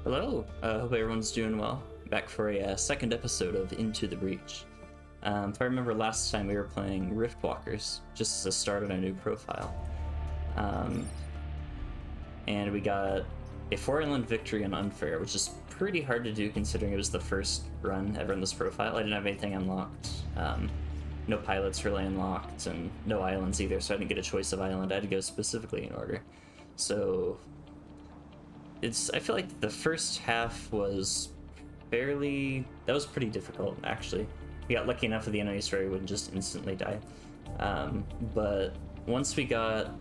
Hello, hope everyone's doing well. Back for a second episode of Into the Breach. If I remember last time we were playing Riftwalkers, just as a start on a new profile. And we got a 4-island victory on Unfair, which is pretty hard to do considering it was the first run ever in this profile. I didn't have anything unlocked. No pilots really unlocked, and no islands either, so I didn't get a choice of island. I had to go specifically in order. So I feel like the first half was that was pretty difficult, actually. We got lucky enough that the enemy story wouldn't just instantly die. But once we got,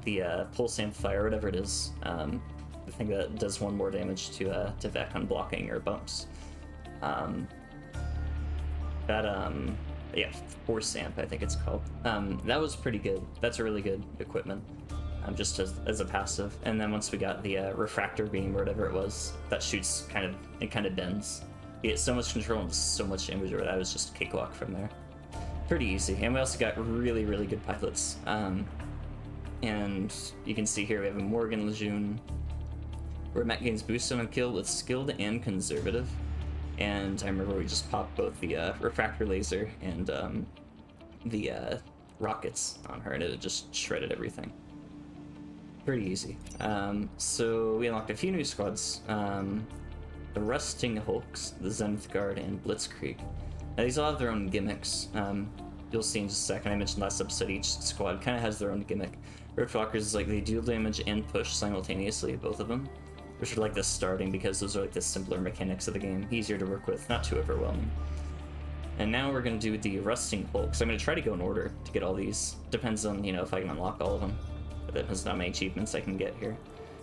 the pulse amplifier, whatever it is, the thing that does one more damage to Vec on blocking or bumps. Force amp, I think it's called. That was pretty good. That's a really good equipment. Just as a passive. And then once we got the refractor beam or whatever it was, that shoots kind of bends. You get so much control and so much damage over that. It was just a cakewalk from there. Pretty easy. And we also got really, really good pilots. And you can see here we have a Morgan Lejeune, where Matt gains boost on a kill with skilled and conservative. And I remember we just popped both the refractor laser and the rockets on her, and it just shredded everything. Pretty easy. So we unlocked a few new squads. The Rusting Hulks, the Zenith Guard, and Blitzkrieg. Now these all have their own gimmicks. You'll see in just a second. I mentioned last episode, each squad kind of has their own gimmick. Riftwalkers is like they deal damage and push simultaneously, both of them. Which are like the starting, because those are like the simpler mechanics of the game. Easier to work with, not too overwhelming. And now we're going to do the Rusting Hulks. I'm going to try to go in order to get all these. Depends on, if I can unlock all of them. But that depends on how many achievements I can get here.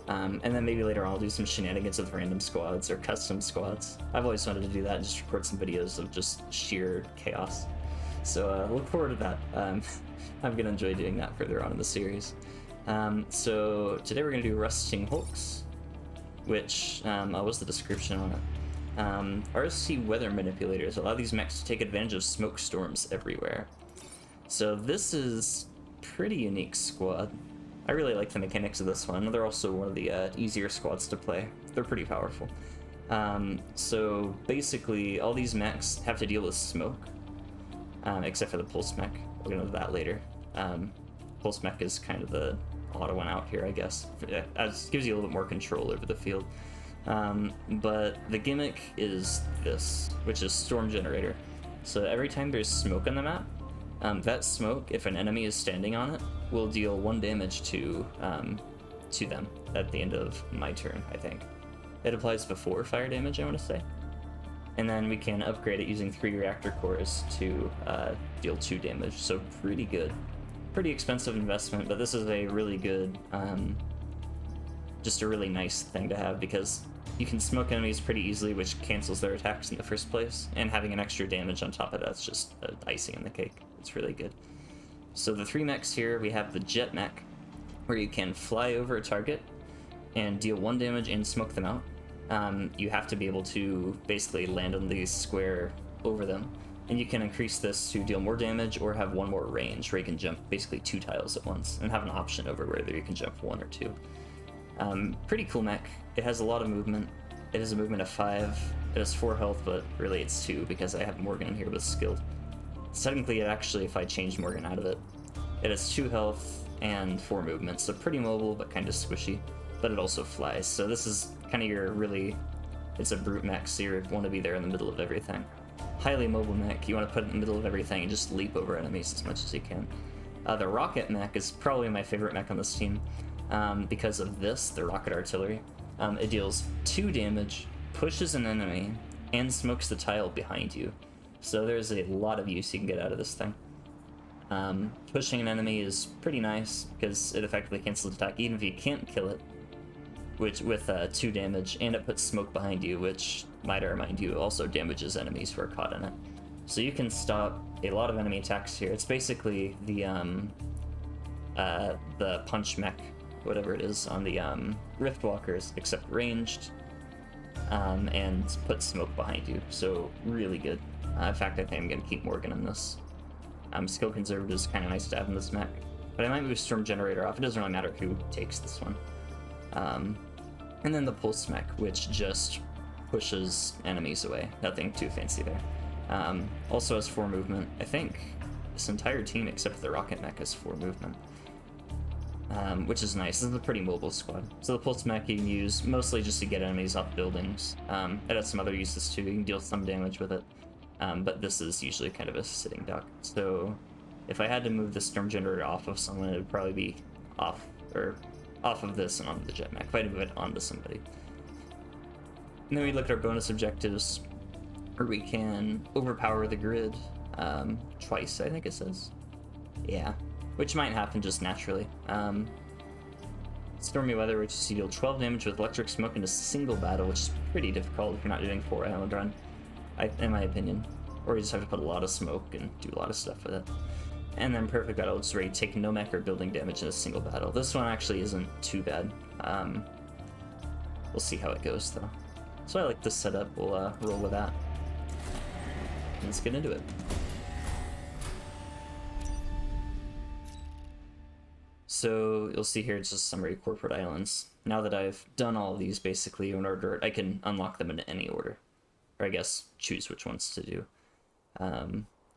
And then maybe later on I'll do some shenanigans with random squads or custom squads. I've always wanted to do that and just record some videos of just sheer chaos. So look forward to that. I'm going to enjoy doing that further on in the series. So today we're going to do Rusting Hulks, which, what's the description on it? RC weather manipulators allow these mechs to take advantage of smoke storms everywhere. So this is pretty unique squad. I really like the mechanics of this one. They're also one of the easier squads to play. They're pretty powerful. So basically, all these mechs have to deal with smoke, except for the Pulse mech. We'll get into that later. Pulse mech is kind of the auto one out here, I guess. It gives you a little bit more control over the field. But the gimmick is this, which is Storm Generator. So every time there's smoke on the map, that smoke, if an enemy is standing on it, will deal 1 damage to them at the end of my turn, I think. It applies before fire damage, I want to say. And then we can upgrade it using 3 reactor cores to deal 2 damage, so pretty good. Pretty expensive investment, but this is a really good, just a really nice thing to have, because you can smoke enemies pretty easily, which cancels their attacks in the first place, and having an extra damage on top of that's just icing on the cake. It's really good. So the 3 mechs here, we have the Jet Mech, where you can fly over a target and deal 1 damage and smoke them out. You have to be able to basically land on the square over them, and you can increase this to deal more damage or have 1 more range, where you can jump basically 2 tiles at once, and have an option over whether you can jump 1 or 2. Pretty cool mech. It has a lot of movement. It has a movement of 5. It has 4 health, but really it's 2 because I have Morgan in here with skilled. Technically, if I change Morgan out of it, it has 2 health and 4 movement, so pretty mobile but kind of squishy, but it also flies. So this is kind of it's a brute mech, so you want to be there in the middle of everything. Highly mobile mech, you want to put it in the middle of everything and just leap over enemies as much as you can. The rocket mech is probably my favorite mech on this team, because of this, the rocket artillery. It deals 2 damage, pushes an enemy, and smokes the tile behind you. So there's a lot of use you can get out of this thing. Pushing an enemy is pretty nice because it effectively cancels attack even if you can't kill it, which with 2 damage, and it puts smoke behind you, which, might I remind you, also damages enemies who are caught in it. So you can stop a lot of enemy attacks here. It's basically the punch mech, whatever it is, on the Riftwalkers, except ranged, and put smoke behind you. So really good. In fact, I think I'm going to keep Morgan in this. Skill Conservative is kind of nice to have in this mech. But I might move Storm Generator off. It doesn't really matter who takes this one. And then the pulse mech, which just pushes enemies away. Nothing too fancy there. Also has 4 movement. I think this entire team except the rocket mech has 4 movement. Which is nice. This is a pretty mobile squad. So the pulse mech you can use mostly just to get enemies off buildings. It has some other uses too. You can deal some damage with it. But this is usually kind of a sitting duck. So if I had to move the storm generator off of someone, it would probably be off of this and onto the jet mech if I had to move it onto somebody. And then we look at our bonus objectives, where we can overpower the grid twice, I think it says. Yeah, which might happen just naturally. Stormy weather, which is you deal 12 damage with electric smoke in a single battle, which is pretty difficult if you're not doing 4 island run, in my opinion. Or you just have to put a lot of smoke and do a lot of stuff with it. And then perfect battle, which is where you take no mech or building damage in a single battle. This one actually isn't too bad. We'll see how it goes though. So I like this setup. We'll roll with that. Let's get into it. So you'll see here it's just summary corporate islands. Now that I've done all of these basically in order, I can unlock them in any order. Or I guess choose which ones to do.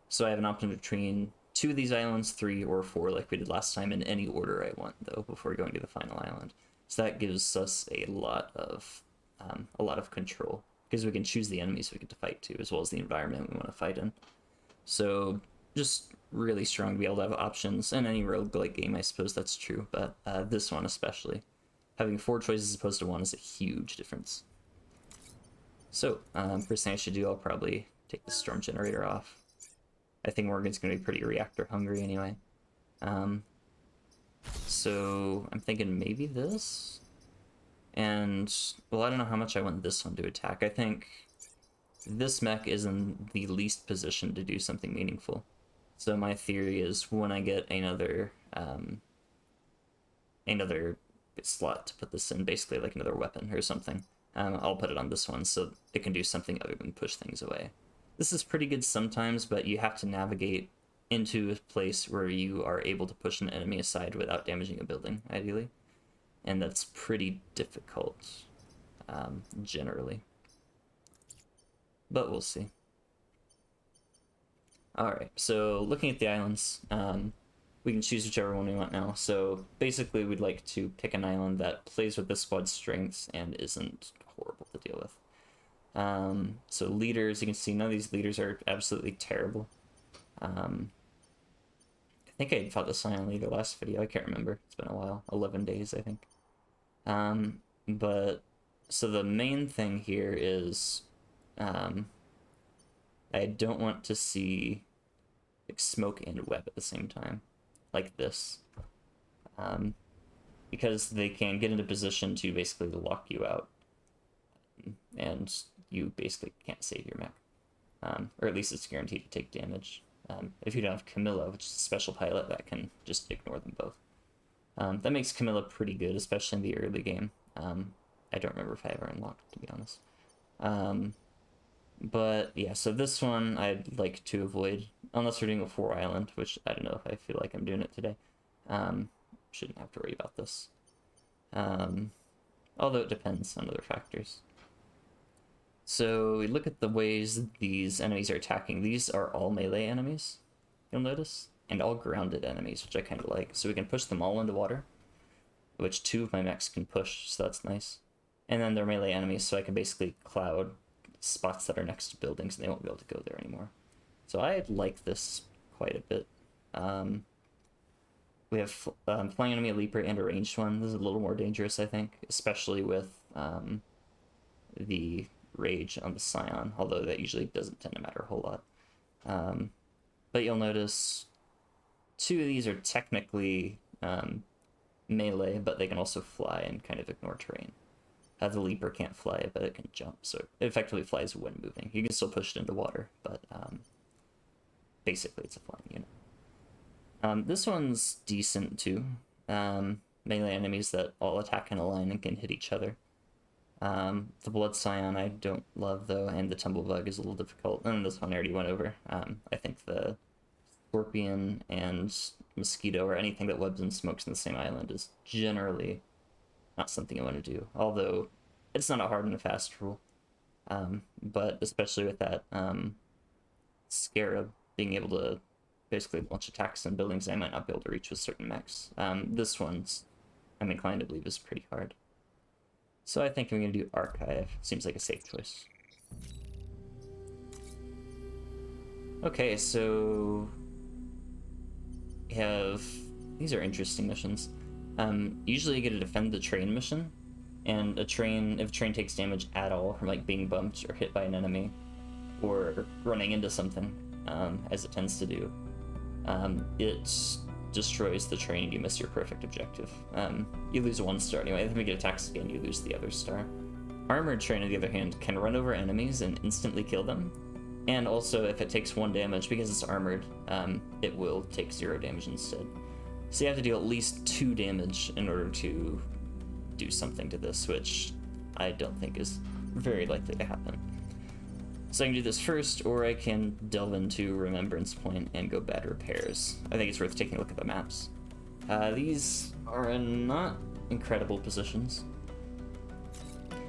So I have an option between 2 of these islands, 3 or 4 like we did last time, in any order I want though before going to the final island. So that gives us a lot of control because we can choose the enemies we get to fight to as well as the environment we want to fight in. So just really strong to be able to have options in any roguelike game. I suppose that's true, but this one especially, having 4 choices as opposed to 1 is a huge difference. So first thing I should do, I'll probably take the storm generator off. I think Morgan's going to be pretty reactor hungry anyway. So I'm thinking maybe this. And, well, I don't know how much I want this one to attack. I think this mech is in the least position to do something meaningful. So my theory is when I get another slot to put this in, basically like another weapon or something, I'll put it on this one so it can do something other than push things away. This is pretty good sometimes, but you have to navigate into a place where you are able to push an enemy aside without damaging a building, ideally. And that's pretty difficult, generally. But we'll see. Alright, so looking at the islands, we can choose whichever one we want now. So basically we'd like to pick an island that plays with the squad's strengths and isn't horrible to deal with. So leaders, you can see none of these leaders are absolutely terrible. I think I fought the Scion leader last video, I can't remember, it's been a while, 11 days I think. But, so the main thing here is, I don't want to see like, smoke and web at the same time, like this. Because they can get into position to basically lock you out. And you basically can't save your mech. Or at least it's guaranteed to take damage. If you don't have Camilla, which is a special pilot, that can just ignore them both. That makes Camilla pretty good, especially in the early game. I don't remember if I ever unlocked, to be honest. But yeah, so this one I'd like to avoid, unless we're doing a 4 island, which I don't know if I feel like I'm doing it today. Shouldn't have to worry about this. Although it depends on other factors. So we look at the ways these enemies are attacking. These are all melee enemies, you'll notice, and all grounded enemies, which I kind of like. So we can push them all into water, which 2 of my mechs can push, so that's nice. And then they're melee enemies, so I can basically cloud spots that are next to buildings and they won't be able to go there anymore. So I like this quite a bit. We have flying enemy, a leaper, and a ranged one. This is a little more dangerous, I think, especially with the rage on the Scion, although that usually doesn't tend to matter a whole lot. But you'll notice 2 of these are technically melee, but they can also fly and kind of ignore terrain. The leaper can't fly, but it can jump, so it effectively flies when moving. You can still push it into water, but basically it's a flying unit. This one's decent too. Melee enemies that all attack in a line and can hit each other. The Blood Scion I don't love though, and the Tumblebug is a little difficult. And this one I already went over. I think the Scorpion and Mosquito, or anything that webs and smokes in the same island, is generally not something I want to do. Although it's not a hard and a fast rule. But especially with that Scarab being able to basically launch attacks on buildings I might not be able to reach with certain mechs. This one's, I'm inclined to believe, is pretty hard. So I think I'm going to do Archive. Seems like a safe choice. Okay, so we have... These are interesting missions. Usually you get a defend the train mission, and if a train takes damage at all from like being bumped or hit by an enemy, or running into something, as it tends to do, it destroys the train and you miss your perfect objective. You lose 1 star anyway. If you get attacks again, you lose the other star. Armored train, on the other hand, can run over enemies and instantly kill them. And also, if it takes 1 damage, because it's armored, it will take 0 damage instead. So you have to do at least 2 damage in order to do something to this, which I don't think is very likely to happen. So I can do this first, or I can delve into Remembrance Point and go bad repairs. I think it's worth taking a look at the maps. These are in not incredible positions.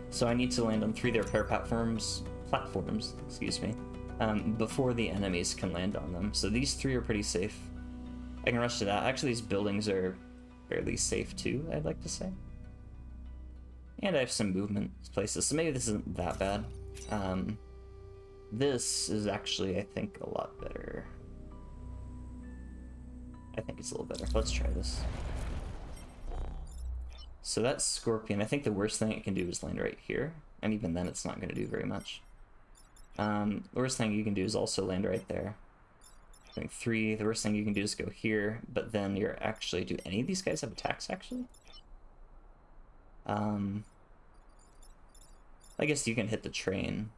So I need to land on 3 of their repair platforms, excuse me, before the enemies can land on them. So these 3 are pretty safe. I can rush to that. Actually, these buildings are fairly safe too, I'd like to say. And I have some movement places, so maybe this isn't that bad. This is actually, I think, a lot better. I think it's a little better. Let's try this. So that's Scorpion. I think the worst thing it can do is land right here, and even then it's not going to do very much. The worst thing you can do is also land right there. I think 3, the worst thing you can do is go here, but then you're actually... Do any of these guys have attacks, actually? I guess you can hit the train,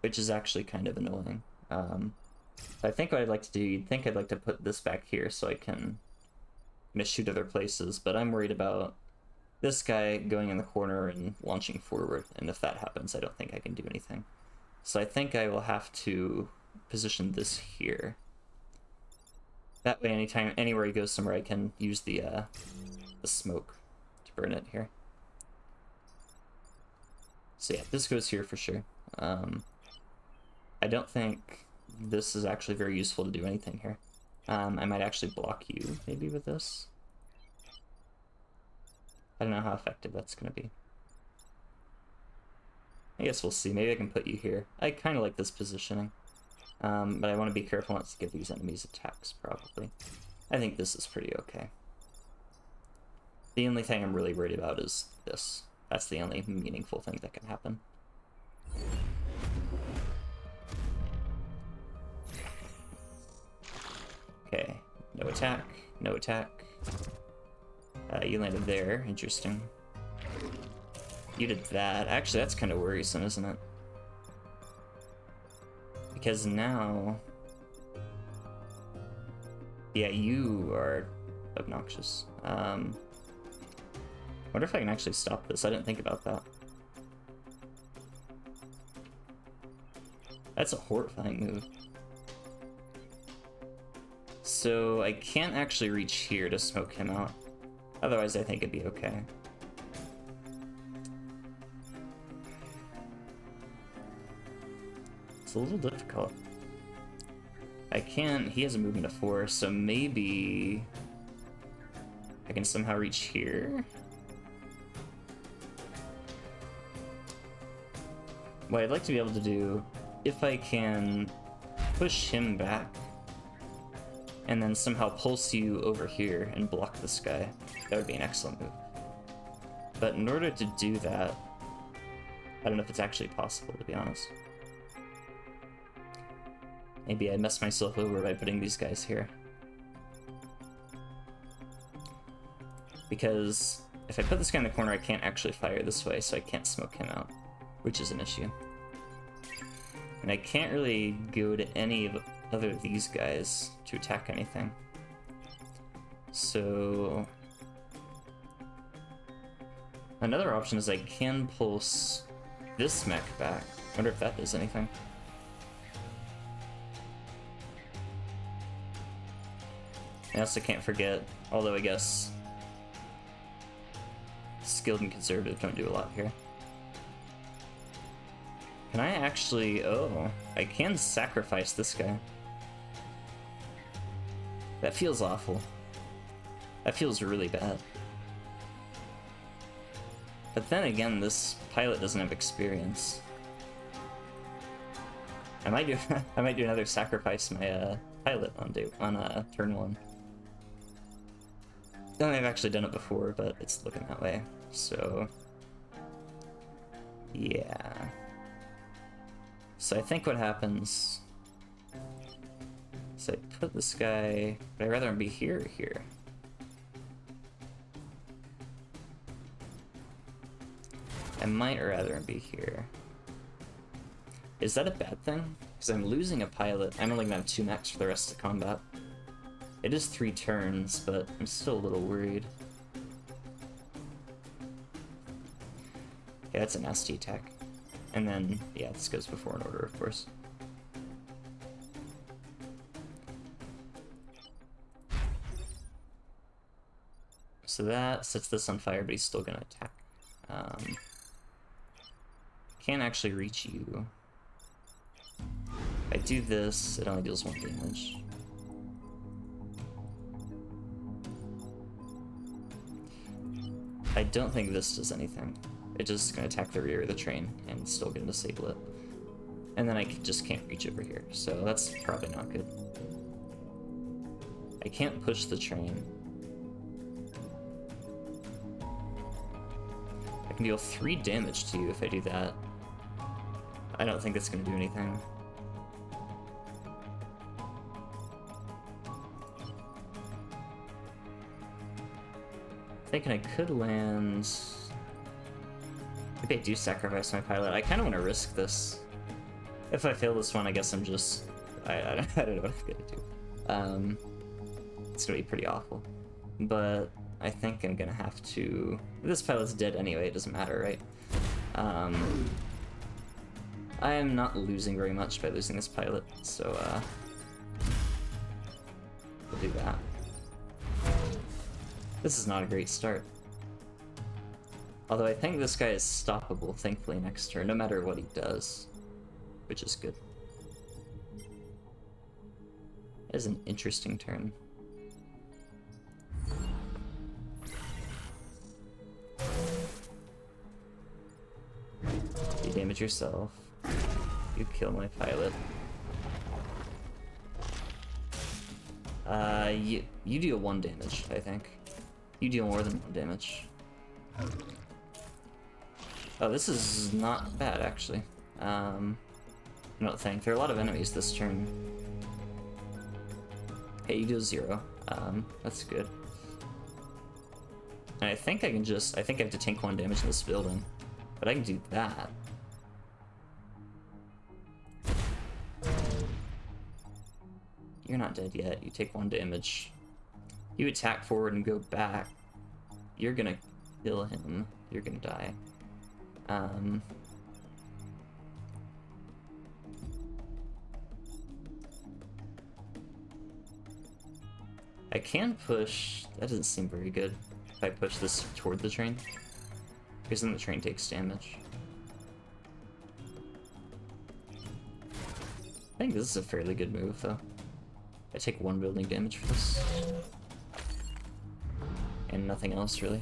which is actually kind of annoying. I think what I'd like to do, you'd think I'd like to put this back here so I can shoot other places, but I'm worried about this guy going in the corner and launching forward, and if that happens, I don't think I can do anything. So I think I will have to position this here. That way, anywhere he goes somewhere, I can use the smoke to burn it here. So yeah, this goes here for sure. I don't think this is actually very useful to do anything here. I might actually block you, maybe, with this. I don't know how effective that's going to be. I guess we'll see. Maybe I can put you here. I kind of like this positioning. But I want to be careful not to give these enemies attacks, probably. I think this is pretty okay. The only thing I'm really worried about is this. That's the only meaningful thing that can happen. Okay, no attack, no attack. You landed there, interesting. You did that. Actually, that's kind of worrisome, isn't it? Because now... Yeah, you are obnoxious. Wonder if I can actually stop this. I didn't think about that. That's a horrifying move. So I can't actually reach here to smoke him out. Otherwise, I think it'd be okay. It's a little difficult. I can't... He has a movement of 4, so maybe... I can somehow reach here? What I'd like to be able to do, if I can push him back, and then somehow pulse you over here and block this guy, that would be an excellent move. But in order to do that, I don't know if it's actually possible, to be honest. Maybe I messed myself over by putting these guys here. Because if I put this guy in the corner, I can't actually fire this way, so I can't smoke him out, which is an issue. And I can't really go to any of other of these guys to attack anything. So... Another option is I can pulse this mech back. Wonder if that does anything. I also can't forget, although I guess Skilled and conservative don't do a lot here. Can I actually... Oh, I can sacrifice this guy. That feels awful. That feels really bad. But then again, this pilot doesn't have experience. I might do another sacrifice my pilot on turn 1. I don't think I've actually done it before, but it's looking that way. So yeah. So I think what happens is I put this guy, but I'd rather him be here or here. I might rather him be here. Is that a bad thing? Because I'm losing a pilot. I'm only gonna have 2 mechs for the rest of the combat. It is 3 turns, but I'm still a little worried. Yeah, that's a nasty attack. And then, yeah, this goes before an order, of course. So that sets this on fire, but he's still gonna attack. Can't actually reach you. If I do this, it only deals 1 damage. I don't think this does anything. It's just gonna attack the rear of the train and still gonna disable it. And then I just can't reach over here, so that's probably not good. I can't push the train. I can deal 3 damage to you if I do that. I don't think that's gonna do anything. Thinking I could land... Maybe I do sacrifice my pilot. I kind of want to risk this. If I fail this one, I guess I'm just... I don't know what I'm gonna do. It's gonna be pretty awful. But I think I'm gonna have to... This pilot's dead anyway, it doesn't matter, right? I am not losing very much by losing this pilot, so we'll do that. This is not a great start. Although I think this guy is stoppable, thankfully, next turn, no matter what he does, which is good. It is an interesting turn. You damage yourself. You kill my pilot. You deal 1 damage, I think. You deal more than 1 damage. Oh, this is not bad, actually. I don't think. There are a lot of enemies this turn. Hey, you deal 0. That's good. And I think I can just... I think I have to tank 1 damage in this building. But I can do that. You're not dead yet. You take 1 damage. You attack forward and go back. You're gonna kill him. You're gonna die. I can push... That doesn't seem very good. If I push this toward the train. Because then the train takes damage. I think this is a fairly good move, though. I take 1 building damage for this. And nothing else, really.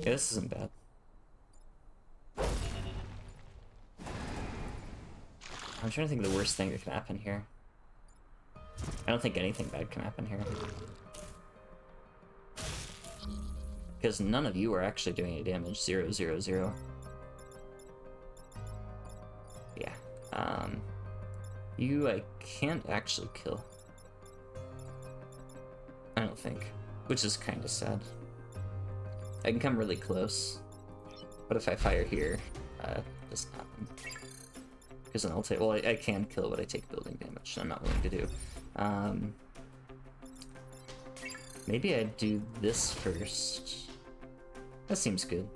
Yeah, this isn't bad. I'm trying to think of the worst thing that can happen here. I don't think anything bad can happen here. Because none of you are actually doing any damage. 0, 0, 0. Yeah. You I can't actually kill. I don't think. Which is kind of sad. I can come really close. But if I fire here, it doesn't happen. Because then I'll take... Well, I can kill, but I take building damage, I'm not willing to do. Maybe I'd do this first. That seems good.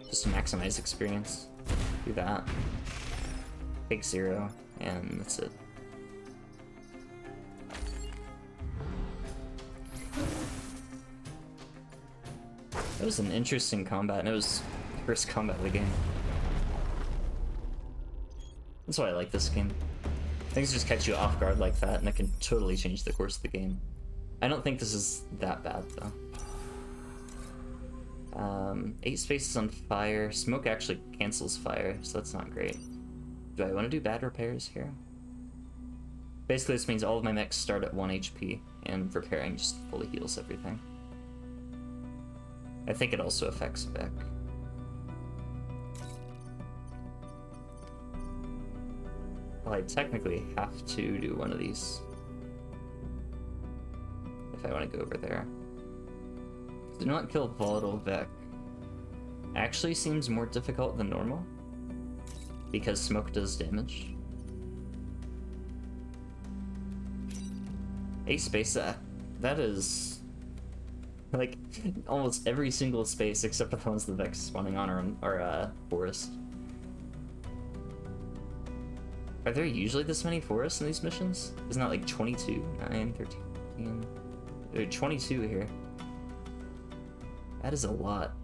Just to maximize experience. Do that. Take 0, and that's it. That was an interesting combat, and it was the first combat of the game. That's why I like this game. Things just catch you off guard like that, and it can totally change the course of the game. I don't think this is that bad, though. 8 spaces on fire. Smoke actually cancels fire, so that's not great. Do I want to do bad repairs here? Basically, this means all of my mechs start at 1 HP, and repairing just fully heals everything. I think it also affects Beck. Well, I technically have to do one of these if I want to go over there. Do not kill Volatile Vec actually seems more difficult than normal because smoke does damage. 8 space, that is like almost every single space except for the ones the Vec's spawning on are forest. Are there usually this many forests in these missions? Isn't that like 22, 9, 13, there are 22 here. That is a lot.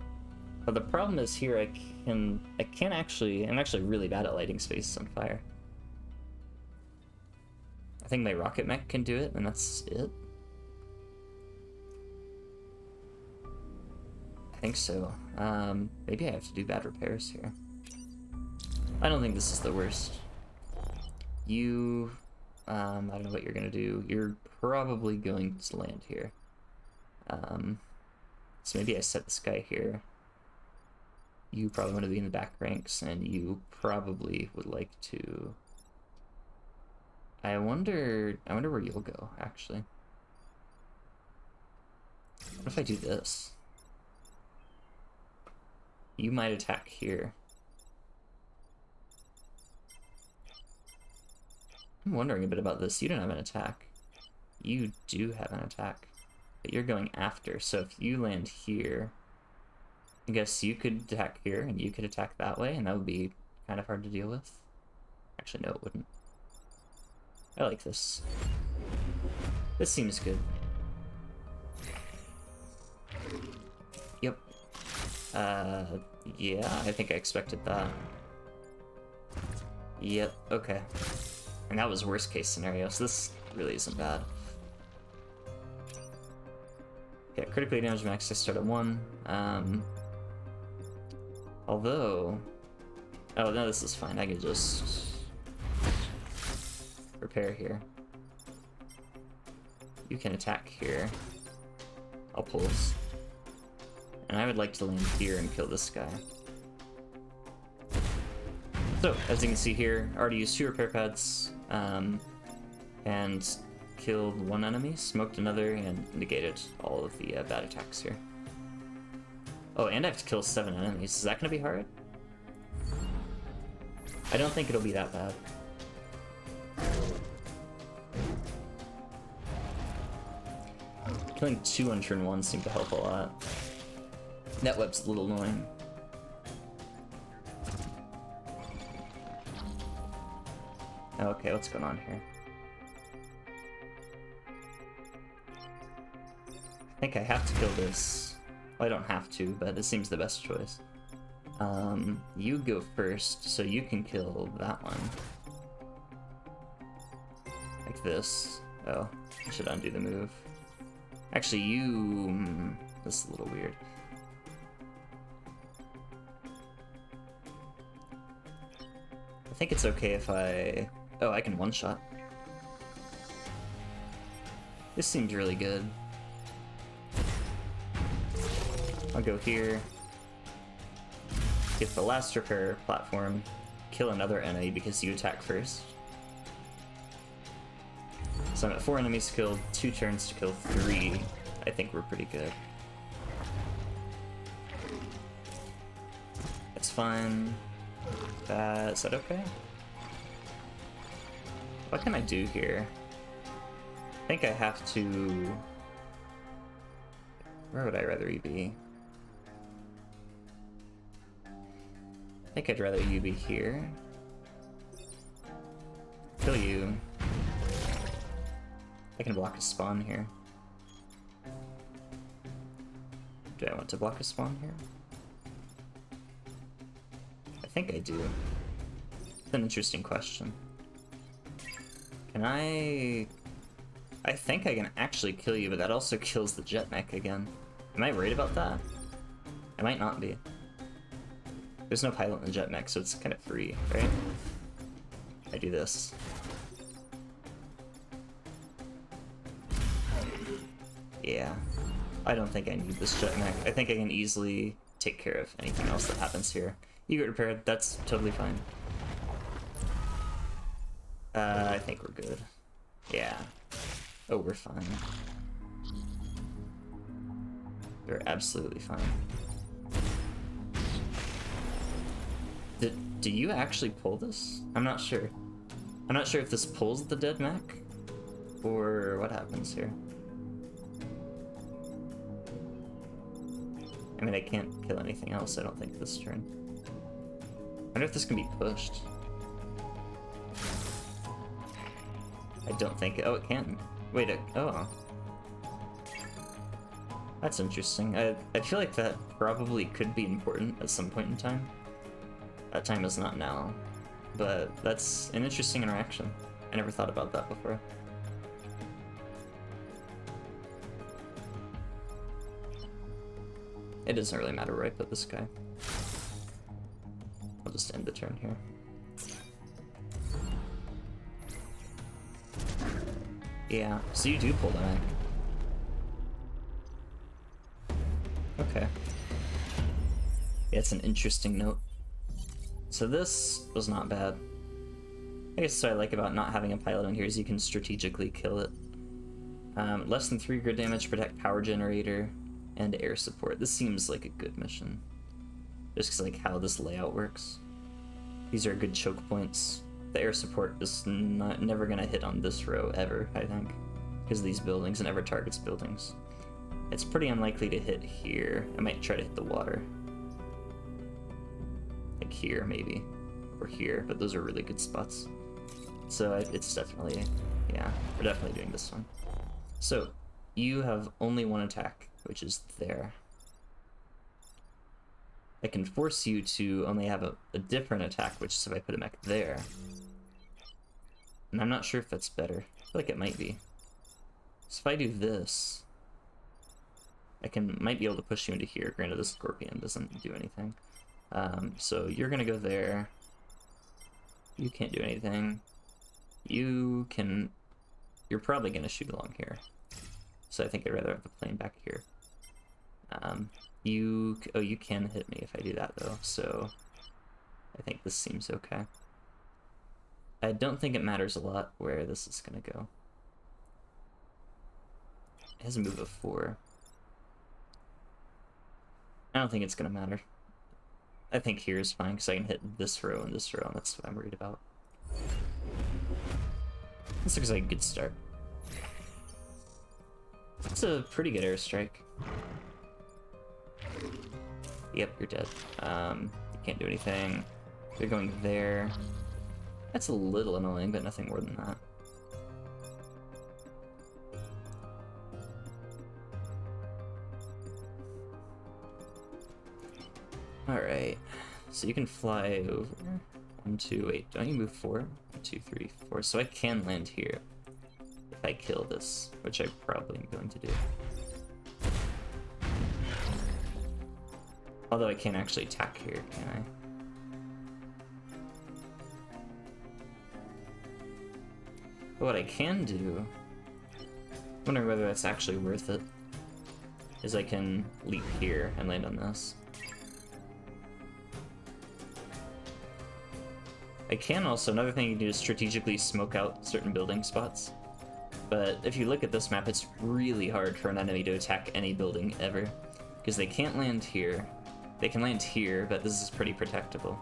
But the problem is here I'm actually really bad at lighting spaces on fire. I think my rocket mech can do it, and that's it. I think so. Maybe I have to do bad repairs here. I don't think this is the worst. You, I don't know what you're gonna do. You're probably going to land here. So maybe I set this guy here. You probably want to be in the back ranks, and you probably would like to... I wonder where you'll go, actually. What if I do this? You might attack here. I'm wondering a bit about this. You don't have an attack. You do have an attack, but you're going after. So if you land here, I guess you could attack here, and you could attack that way, and that would be kind of hard to deal with. Actually, no, it wouldn't. I like this. This seems good. Yep. Yeah, I think I expected that. Yep, okay. And that was worst case scenario, so this really isn't bad. Yeah, critically damaged max, I start at 1. Although... Oh, no, this is fine. I can just... repair here. You can attack here. I'll pulse. And I would like to land here and kill this guy. So, as you can see here, I already used 2 repair pads, and killed 1 enemy, smoked another, and negated all of the bad attacks here. Oh, and I have to kill 7 enemies. Is that going to be hard? I don't think it'll be that bad. Killing 2 on turn 1 seemed to help a lot. Netweb's a little annoying. Okay, what's going on here? I think I have to kill this. Well, I don't have to, but it seems the best choice. You go first, so you can kill that one. Like this. Oh, I should undo the move. Actually, you... this is a little weird. I think it's okay if I... Oh, I can one-shot. This seems really good. I'll go here. Get the last repair platform. Kill another enemy because you attack first. So I'm at 4 enemies killed, 2 turns to kill 3. I think we're pretty good. That's fine. Is that okay? What can I do here? I think I have to... Where would I rather you be? I think I'd rather you be here. Kill you. I can block a spawn here. Do I want to block a spawn here? I think I do. It's an interesting question. Can I think I can actually kill you, but that also kills the jet mech again. Am I worried about that? I might not be. There's no pilot in the jet mech, so it's kind of free, right? I do this. Yeah. I don't think I need this jet mech. I think I can easily take care of anything else that happens here. You get repaired, that's totally fine. I think we're good. Yeah. Oh, we're fine. We're absolutely fine. Do you actually pull this? I'm not sure. I'm not sure if this pulls the dead mech, or what happens here. I mean, I can't kill anything else, I don't think, this turn. I wonder if this can be pushed. I don't think... Oh, it can. Wait, oh. That's interesting. I feel like that probably could be important at some point in time. That time is not now. But that's an interesting interaction. I never thought about that before. It doesn't really matter where I put this guy. I'll just end the turn here. Yeah, so you do pull the mech. Okay. Yeah, it's an interesting note. So this was not bad. I guess what I like about not having a pilot on here is you can strategically kill it. Less than 3 grid damage, protect power generator, and air support. This seems like a good mission. Just because like how this layout works. These are good choke points. The air support is never gonna hit on this row ever, I think. Because of these buildings, it never targets buildings. It's pretty unlikely to hit here. I might try to hit the water. Like here, maybe. Or here, but those are really good spots. So it's definitely, yeah, we're definitely doing this one. So, you have only one attack, which is there. I can force you to only have a different attack, which is if I put a mech there. And I'm not sure if that's better. I feel like it might be. So if I do this, I might be able to push you into here. Granted, the scorpion doesn't do anything. So you're gonna go there. You can't do anything. You're probably gonna shoot along here. So I think I'd rather have the plane back here. You can hit me if I do that though, so I think this seems okay. I don't think it matters a lot where this is gonna go. It has a move of 4. I don't think it's gonna matter. I think here is fine, because I can hit this row and this row, and that's what I'm worried about. This looks like a good start. It's a pretty good airstrike. Yep, you're dead. You can't do anything. They're going there. That's a little annoying, but nothing more than that. Alright, so you can fly over. 1, 2, wait, don't you move 4? 1, 2, 3, 4. So I can land here if I kill this, which I probably am going to do. Although I can't actually attack here, can I? But what I can do, I wonder whether that's actually worth it, is I can leap here and land on this. I can also, another thing you can do is strategically smoke out certain building spots. But if you look at this map, it's really hard for an enemy to attack any building ever. Because they can't land here. They can land here, but this is pretty protectable.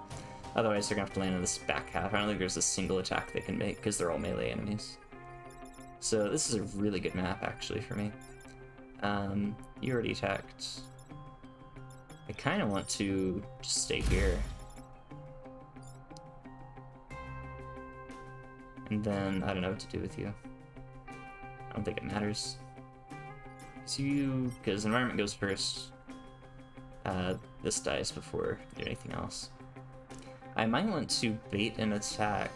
Otherwise, they're gonna have to land in this back half. I don't think there's a single attack they can make, because they're all melee enemies. So this is a really good map, actually, for me. You already attacked. I kind of want to just stay here. And then, I don't know what to do with you. I don't think it matters. Because environment goes first. this dies before I do anything else. I might want to bait an attack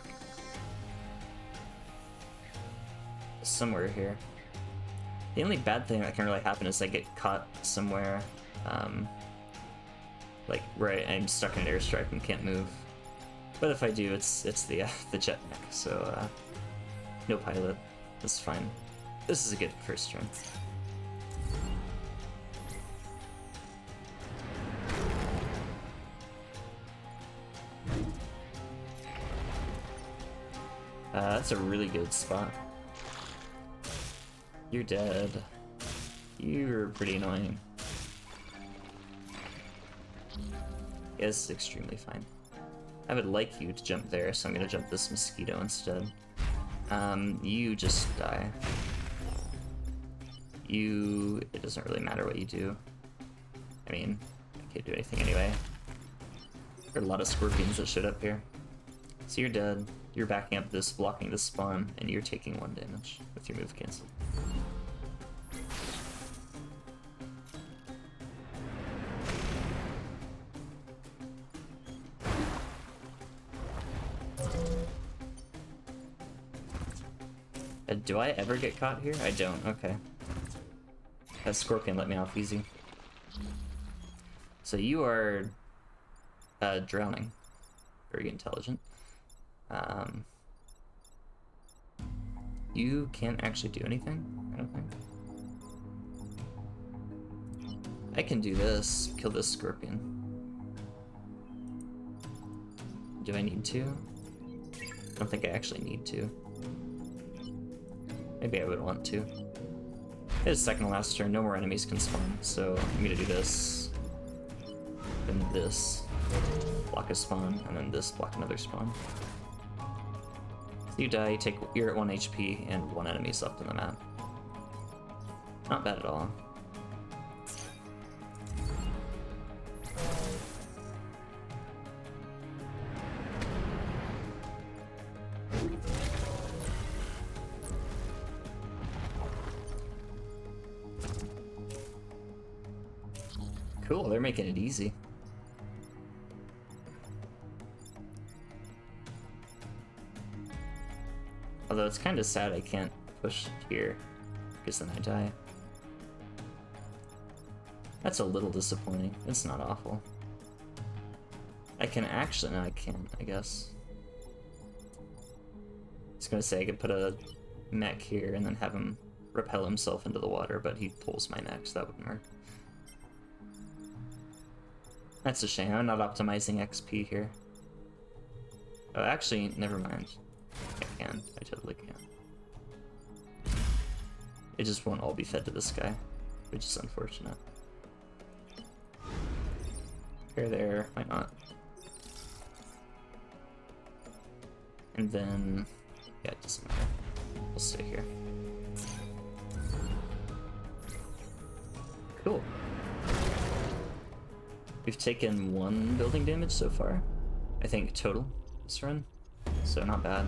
somewhere here. The only bad thing that can really happen is I get caught somewhere, like where I'm stuck in an airstrike and can't move. But if I do, it's the jetpack, so no pilot. That's fine. This is a good first turn. That's a really good spot. You're dead. You're pretty annoying. Yeah, this is extremely fine. I would like you to jump there, so I'm gonna jump this mosquito instead. You just die. It doesn't really matter what you do. I mean, I can't do anything anyway. There are a lot of scorpions that showed up here. So you're dead. You're backing up this, blocking this spawn, and you're taking 1 damage with your move cancel. Do I ever get caught here? I don't, okay. That scorpion let me off easy. So you are drowning. Very intelligent. You can't actually do anything, I don't think. I can do this, kill this scorpion. Do I need to? I don't think I actually need to. Maybe I would want to. It is second to last turn, no more enemies can spawn, so I'm gonna do this. Then this. Block a spawn, and then this, block another spawn. So you die, you're at 1 HP, and 1 enemy's left on the map. Not bad at all. Cool, they're making it easy. Although it's kind of sad I can't push here, because then I die. That's a little disappointing. It's not awful. I can actually, no I can't, I guess. I was gonna say I could put a mech here and then have him repel himself into the water, but he pulls my neck, so that wouldn't work. That's a shame, I'm not optimizing XP here. Oh, actually, never mind. I can, I totally can. It just won't all be fed to this guy, which is unfortunate. There, why not? And then, yeah, it doesn't matter. We'll stay here. Cool. We've taken 1 building damage so far, I think total this run, so not bad.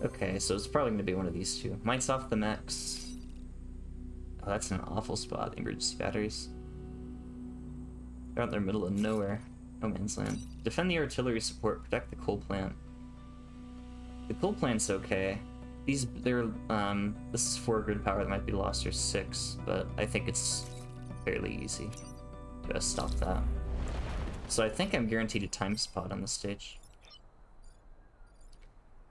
Okay, so it's probably going to be one of these two. Mites off the mechs. Oh, that's an awful spot, emergency batteries. They're out there middle of nowhere. No man's land. Defend the artillery support, protect the coal plant. The coal plant's okay. This is 4 grid power that might be lost, or 6, but I think it's fairly easy to stop that. So I think I'm guaranteed a time spot on this stage.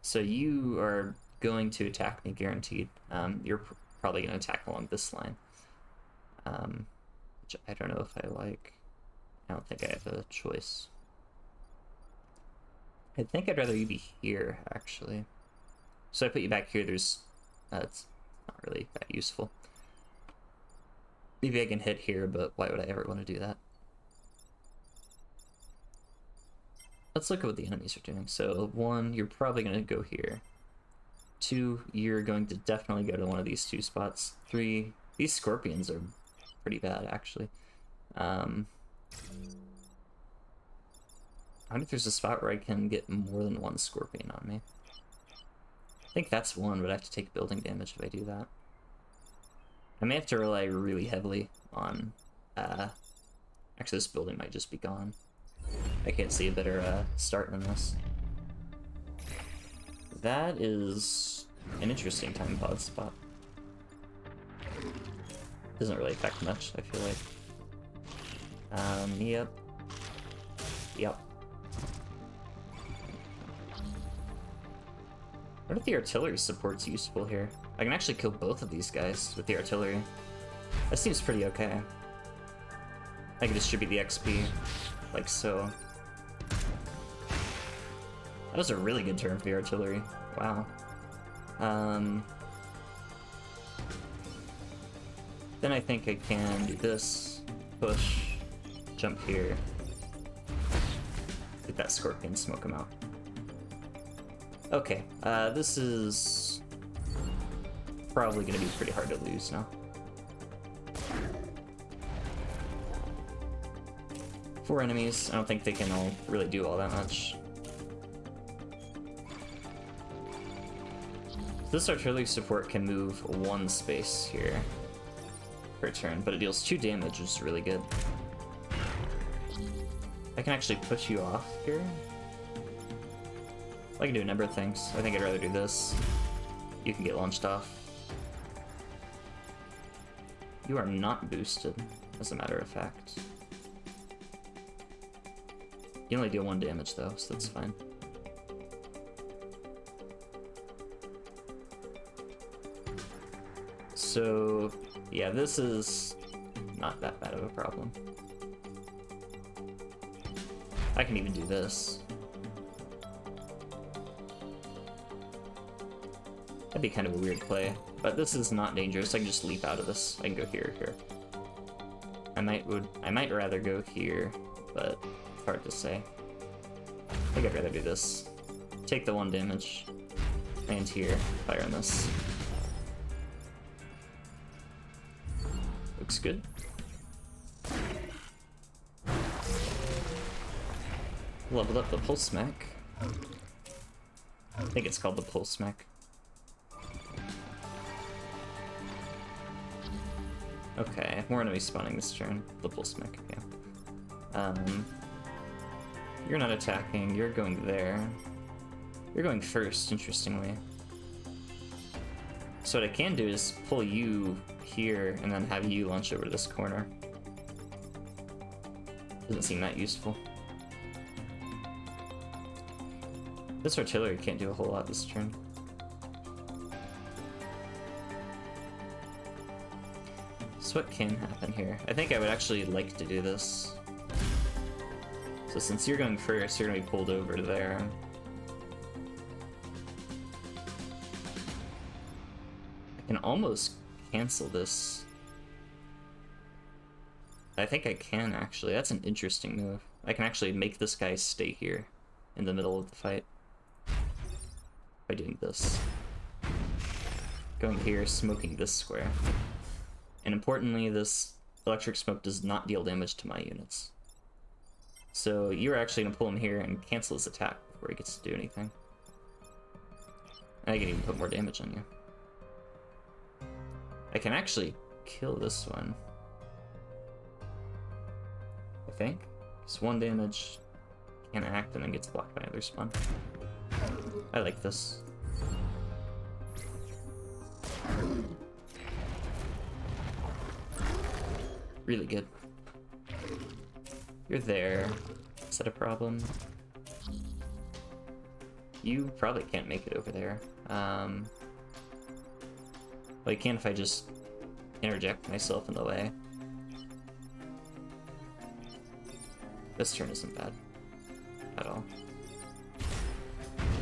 So you are going to attack me, guaranteed. You're probably going to attack along this line, which I don't know if I like. I don't think I have a choice. I think I'd rather you be here, actually. So I put you back here, it's not really that useful. Maybe I can hit here, but why would I ever want to do that? Let's look at what the enemies are doing. So 1, you're probably going to go here. 2, you're going to definitely go to one of these 2 spots. 3, these scorpions are pretty bad, actually. I wonder if there's a spot where I can get more than 1 scorpion on me. I think that's 1, but I have to take building damage if I do that. I may have to rely really heavily on... Actually, this building might just be gone. I can't see a better start than this. That is an interesting time pod spot. Doesn't really affect much, I feel like. Yep. Yep. What if the artillery support's useful here? I can actually kill both of these guys with the artillery. That seems pretty okay. I can distribute the XP, like so. That was a really good turn for the artillery. Wow. Then I think I can do this, push, jump here, get that scorpion, smoke him out. Okay, this is probably gonna be pretty hard to lose now. 4 enemies, I don't think they can all really do all that much. This artillery support can move 1 space here per turn, but it deals 2 damage, which is really good. I can actually push you off here. I can do a number of things. I think I'd rather do this. You can get launched off. You are not boosted, as a matter of fact. You only deal 1 damage though, so that's fine. So, yeah, this is not that bad of a problem. I can even do this. That'd be kind of a weird play, but this is not dangerous. I can just leap out of this. I can go here, here. I might rather go here, but it's hard to say. I think I'd rather do this. Take the 1 damage, land here, fire on this. Looks good. Leveled up the pulse mech. I think it's called the pulse mech. Okay, more enemies spawning this turn. The pulse mech, yeah. You're not attacking, you're going there. You're going first, interestingly. So what I can do is pull you here and then have you launch over to this corner. Doesn't seem that useful. This artillery can't do a whole lot this turn. So what can happen here? I think I would actually like to do this. So since you're going first, you're gonna be pulled over to there. I can almost cancel this. I think I can actually. That's an interesting move. I can actually make this guy stay here in the middle of the fight by doing this. Going here, smoking this square. And importantly, this electric smoke does not deal damage to my units. So you're actually gonna pull him here and cancel his attack before he gets to do anything. I can even put more damage on you. I can actually kill this one. I think. It's 1 damage, can't act, and then gets blocked by another spawn. I like this. Really good. You're there. Is that a problem? You probably can't make it over there. Well, you can if I just interject myself in the way. This turn isn't bad at all.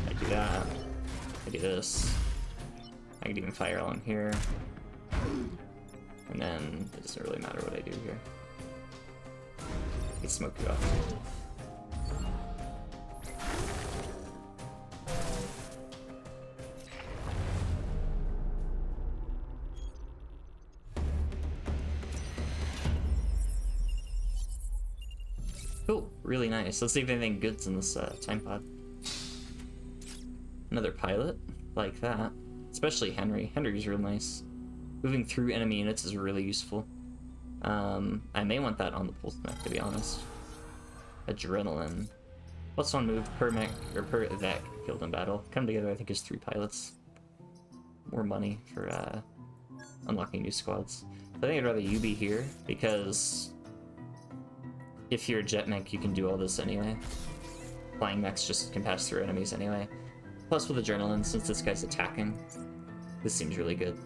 I do that. I do this. I can even fire on here. And then it doesn't really matter what I do here. I can smoke you off. Cool, really nice. Let's see if anything good's in this time pod. Another pilot, like that. Especially Henry. Henry's real nice. Moving through enemy units is really useful. I may want that on the pulse mech, to be honest. Adrenaline. +1 move per mech, or per evac killed in battle. Come together, I think, is 3 pilots. More money for unlocking new squads. I think I'd rather you be here, because if you're a jet mech, you can do all this anyway. Flying mechs just can pass through enemies anyway. Plus with adrenaline, since this guy's attacking, this seems really good.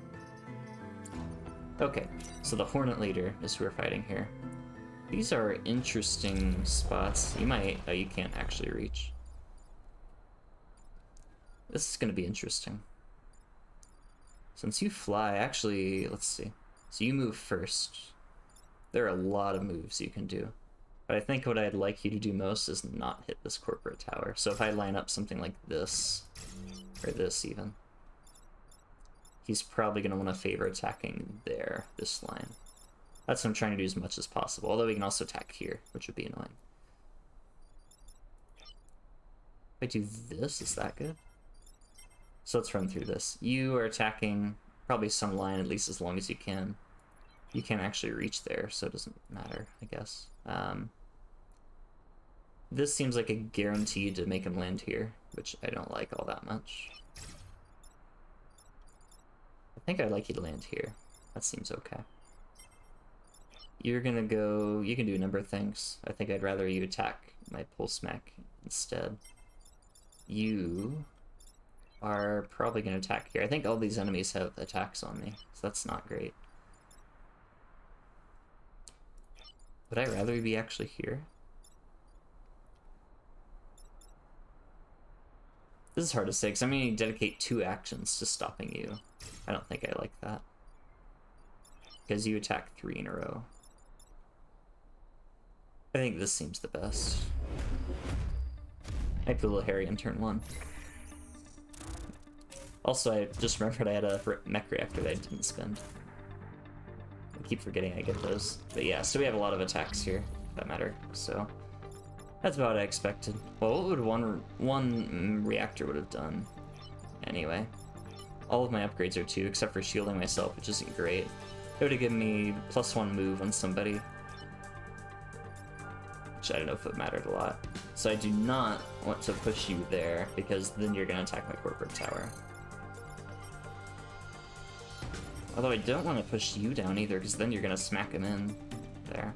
Okay, so the Hornet Leader is who we're fighting here. These are interesting spots. You might... oh, you can't actually reach. This is going to be interesting. Since you fly, actually, let's see. So you move first. There are a lot of moves you can do. But I think what I'd like you to do most is not hit this corporate tower. So if I line up something like this, or this even, he's probably going to want to favor attacking there, this line. That's what I'm trying to do as much as possible, although we can also attack here, which would be annoying. If I do this, is that good? So let's run through this. You are attacking probably some line at least as long as you can. You can't actually reach there, so it doesn't matter, I guess. This seems like a guarantee to make him land here, which I don't like all that much. I think I'd like you to land here. That seems okay. You're gonna go... you can do a number of things. I think I'd rather you attack my pulse mech instead. You are probably gonna attack here. I think all these enemies have attacks on me, so that's not great. Would I rather be actually here? This is hard to say, because I'm going to dedicate 2 actions to stopping you. I don't think I like that. Because you attack 3 in a row. I think this seems the best. Might be a little hairy in turn 1. Also, I just remembered I had a mech reactor that I didn't spend. I keep forgetting I get those. But yeah, so we have a lot of attacks here, for that matter, so... that's about what I expected. Well, what would one reactor would have done? Anyway. All of my upgrades are 2, except for shielding myself, which isn't great. It would have given me +1 move on somebody. Which I don't know if it mattered a lot. So I do not want to push you there, because then you're going to attack my corporate tower. Although I don't want to push you down either, because then you're going to smack him in there.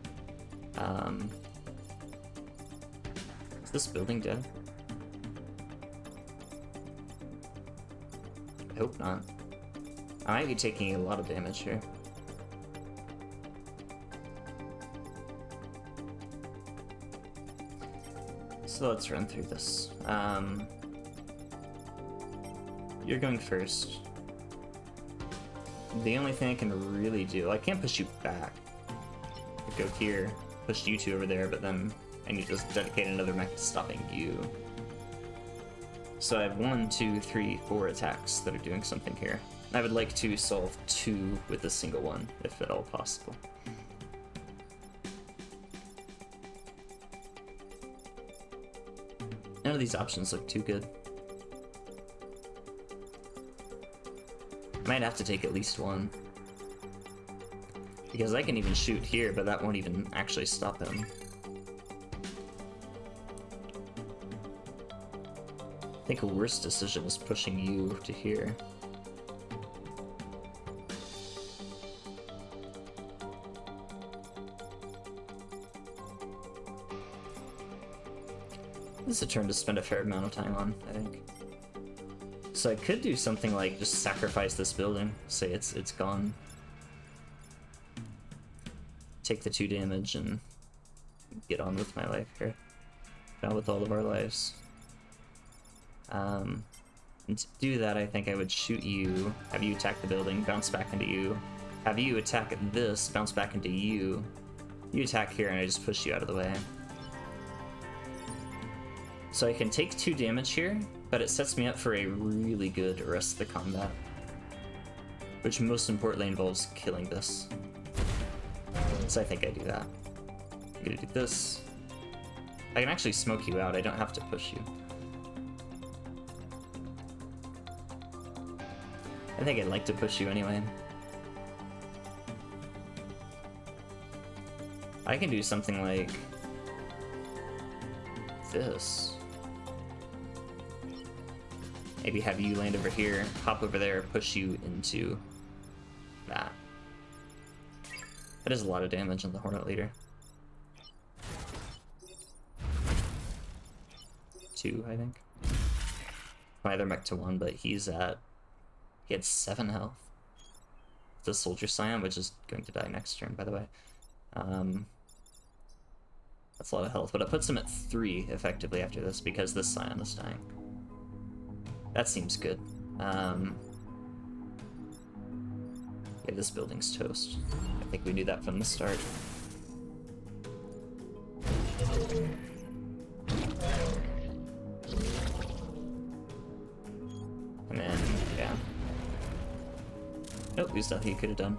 Is this building dead? I hope not. I might be taking a lot of damage here. So let's run through this. You're going first. The only thing I can really do... I can't push you back. I could go here, push you 2 over there, but then I need to dedicate another mech to stopping you. So I have 1, 2, 3, 4 attacks that are doing something here. I would like to solve 2 with a single one, if at all possible. None of these options look too good. I might have to take at least 1. Because I can even shoot here, but that won't even actually stop him. I think a worse decision is pushing you to here. This is a turn to spend a fair amount of time on, I think. So I could do something like just sacrifice this building, say it's gone. Take the 2 damage and get on with my life here. Not with all of our lives. And to do that, I think I would shoot you, have you attack the building, bounce back into you, have you attack this, bounce back into you. You attack here, and I just push you out of the way. So I can take 2 damage here, but it sets me up for a really good rest of the combat. Which most importantly involves killing this. So I think I do that. I'm gonna do this. I can actually smoke you out, I don't have to push you. I think I'd like to push you anyway. I can do something like this. Maybe have you land over here, hop over there, push you into that. That is a lot of damage on the Hornet Leader. 2, I think. My other mech to 1, but he had 7 health. The Soldier Scion, which is going to die next turn, by the way. That's a lot of health, but it puts him at 3 effectively after this because this Scion is dying. That seems good. Yeah, this building's toast. I think we knew that from the start. And then, yeah. Nope, there's nothing you could have done.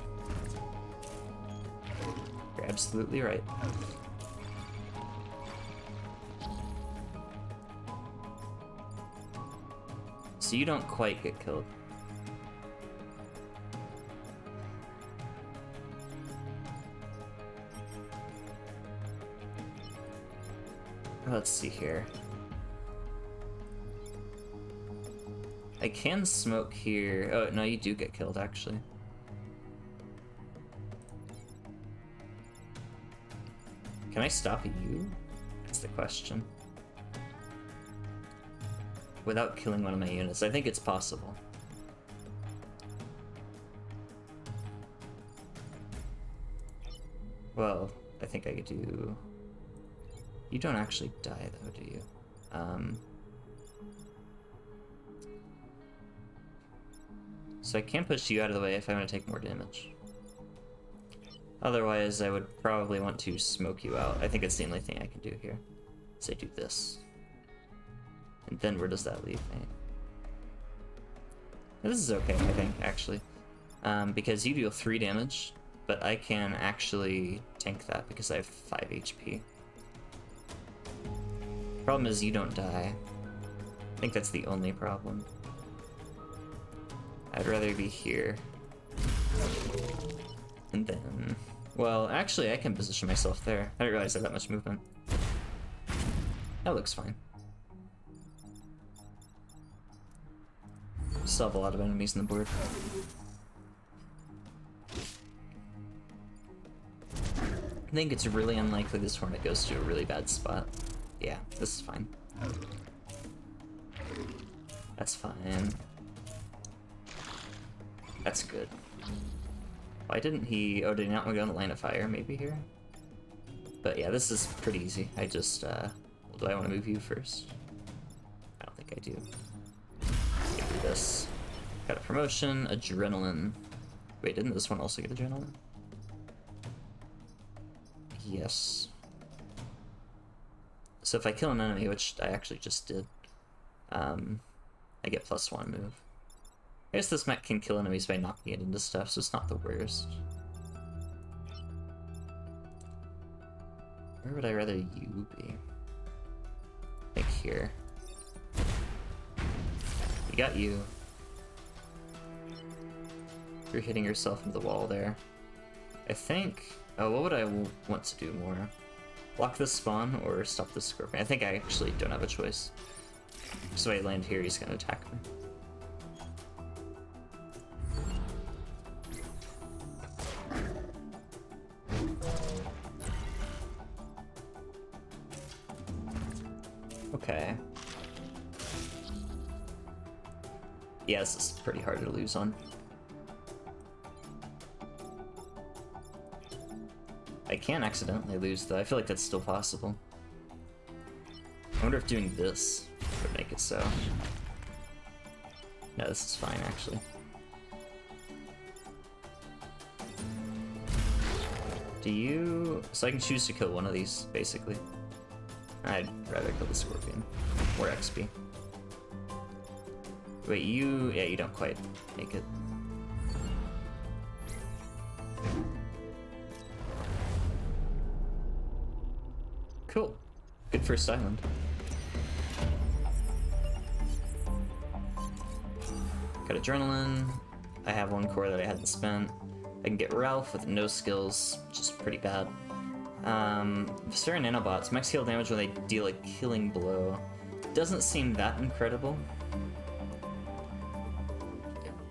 You're absolutely right. So you don't quite get killed. Let's see here. I can smoke here. Oh, no, you do get killed, actually. Can I stop you? That's the question. Without killing one of my units. I think it's possible. Well, I think I could do... You don't actually die, though, do you? So I can push you out of the way if I want to take more damage. Otherwise, I would probably want to smoke you out. I think it's the only thing I can do here. So I do this. And then where does that leave me? This is okay, I think, actually. Because you deal 3 damage, but I can actually tank that because I have 5 HP. Problem is you don't die. I think that's the only problem. I'd rather be here. And then... Well, actually, I can position myself there. I didn't realize I had that much movement. That looks fine. Still have a lot of enemies on the board. I think it's really unlikely this Hornet goes to a really bad spot. Yeah, this is fine. That's fine. That's good. Why didn't he... Oh, did he not want to go in the line of fire? Maybe here? But yeah, this is pretty easy. I just, well, do I want to move you first? I don't think I do. Get through this. Got a promotion, adrenaline. Wait, didn't this one also get adrenaline? Yes. So if I kill an enemy, which I actually just did, I get +1 move. I guess this mech can kill enemies by knocking it into stuff, so it's not the worst. Where would I rather you be? Like here. We got you. You're hitting yourself into the wall there. I think... Oh, what would I want to do more? Block this spawn or stop this scorpion? I think I actually don't have a choice. So I land here, he's gonna attack me. Okay. Yeah, this is pretty hard to lose on. I can accidentally lose, though. I feel like that's still possible. I wonder if doing this would make it so. No, this is fine, actually. Do you... So I can choose to kill one of these, basically. I'd rather kill the scorpion. Or XP. Wait, you... Yeah, you don't quite make it. Cool. Good first island. Got adrenaline. I have 1 core that I hadn't spent. I can get Ralph with no skills, which is pretty bad. Certain nanobots, max heal damage when they deal a killing blow. Doesn't seem that incredible.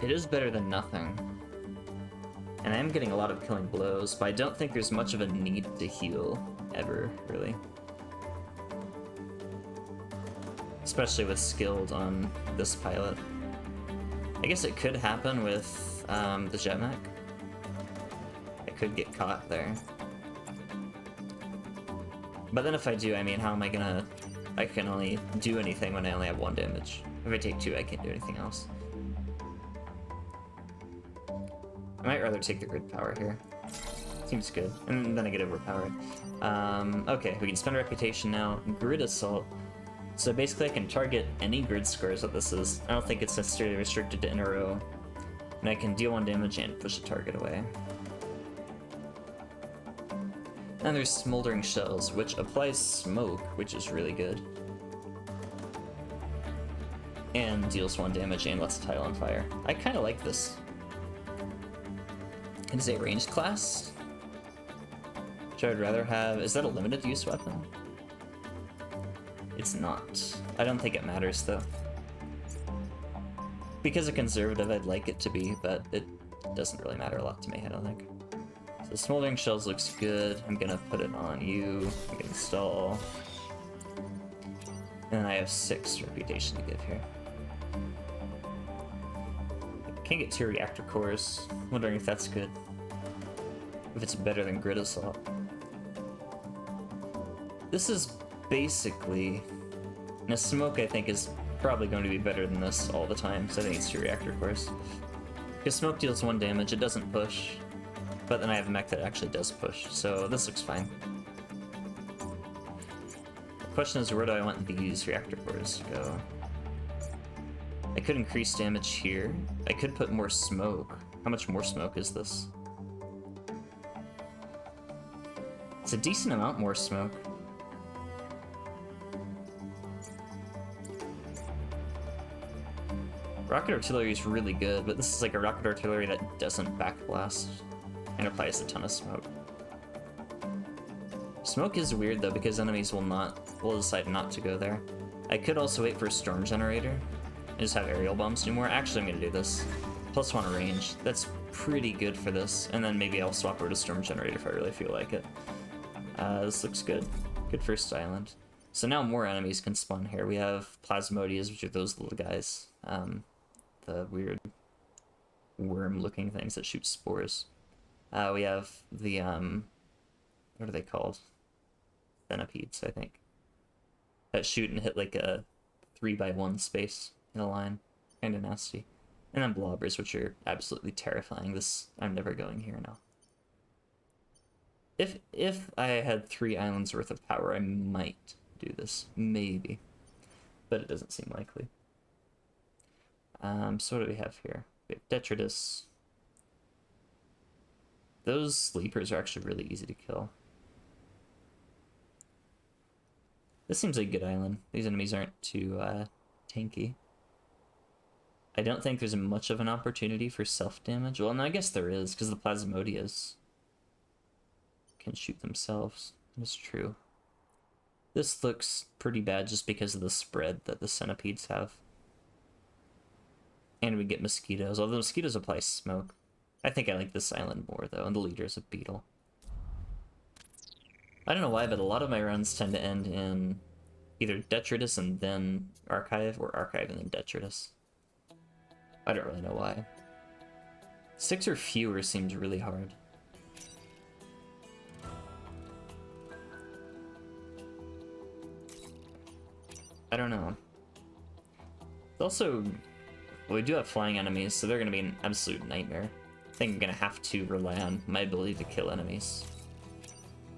It is better than nothing. And I am getting a lot of killing blows, but I don't think there's much of a need to heal, ever, really. Especially with skilled on this pilot. I guess it could happen with the jetmech. I could get caught there. But then if I do, I mean, how am I gonna... I can only do anything when I only have 1 damage. If I take 2, I can't do anything else. I might rather take the grid power here. Seems good. And then I get overpowered. Okay, we can spend reputation now. Grid assault. So basically I can target any grid scores that this is. I don't think it's necessarily restricted to in a row. And I can deal 1 damage and push a target away. And there's Smoldering Shells, which applies smoke, which is really good. And deals 1 damage and lets a tile on fire. I kind of like this. It is a ranged class, which I would rather have. Is that a limited use weapon? It's not. I don't think it matters though. Because a conservative, I'd like it to be, but it doesn't really matter a lot to me, I don't think. So Smoldering Shells looks good. I'm gonna put it on you. I can install. And then I have 6 reputation to give here. Can't get 2 reactor cores. Wondering if that's good. If it's better than Grid Assault. This is basically... Now smoke I think is probably going to be better than this all the time, so I think it's 2 reactor cores. Because smoke deals 1 damage, it doesn't push. But then I have a mech that actually does push, so this looks fine. The question is, where do I want these reactor cores to go? I could increase damage here. I could put more smoke. How much more smoke is this? It's a decent amount more smoke. Rocket artillery is really good, but this is like a rocket artillery that doesn't backblast and applies a ton of smoke. Smoke is weird though because enemies will decide not to go there. I could also wait for a storm generator and just have aerial bombs do more. Actually, I'm gonna do this. +1 range. That's pretty good for this, and then maybe I'll swap over to storm generator if I really feel like it. This looks good. Good first island. So now more enemies can spawn here. We have Plasmodias, which are those little guys. The weird worm-looking things that shoot spores. We have the, what are they called? Centipedes, I think. That shoot and hit like a 3x1 space in a line. Kinda nasty. And then blobbers, which are absolutely terrifying. I'm never going here now. If I had 3 islands worth of power, I might do this. Maybe. But it doesn't seem likely. So what do we have here? We have Detritus. Those sleepers are actually really easy to kill. This seems like a good island. These enemies aren't too tanky. I don't think there's much of an opportunity for self-damage. Well, no, I guess there is, because the Plasmodias can shoot themselves. That's true. This looks pretty bad just because of the spread that the centipedes have. And we get mosquitoes, although mosquitoes apply smoke. I think I like this island more, though, and the leader's a beetle. I don't know why, but a lot of my runs tend to end in either Detritus and then Archive, or Archive and then Detritus. I don't really know why. 6 or fewer seems really hard. I don't know. Also, well, we do have flying enemies, so they're going to be an absolute nightmare. I think I'm going to have to rely on my ability to kill enemies.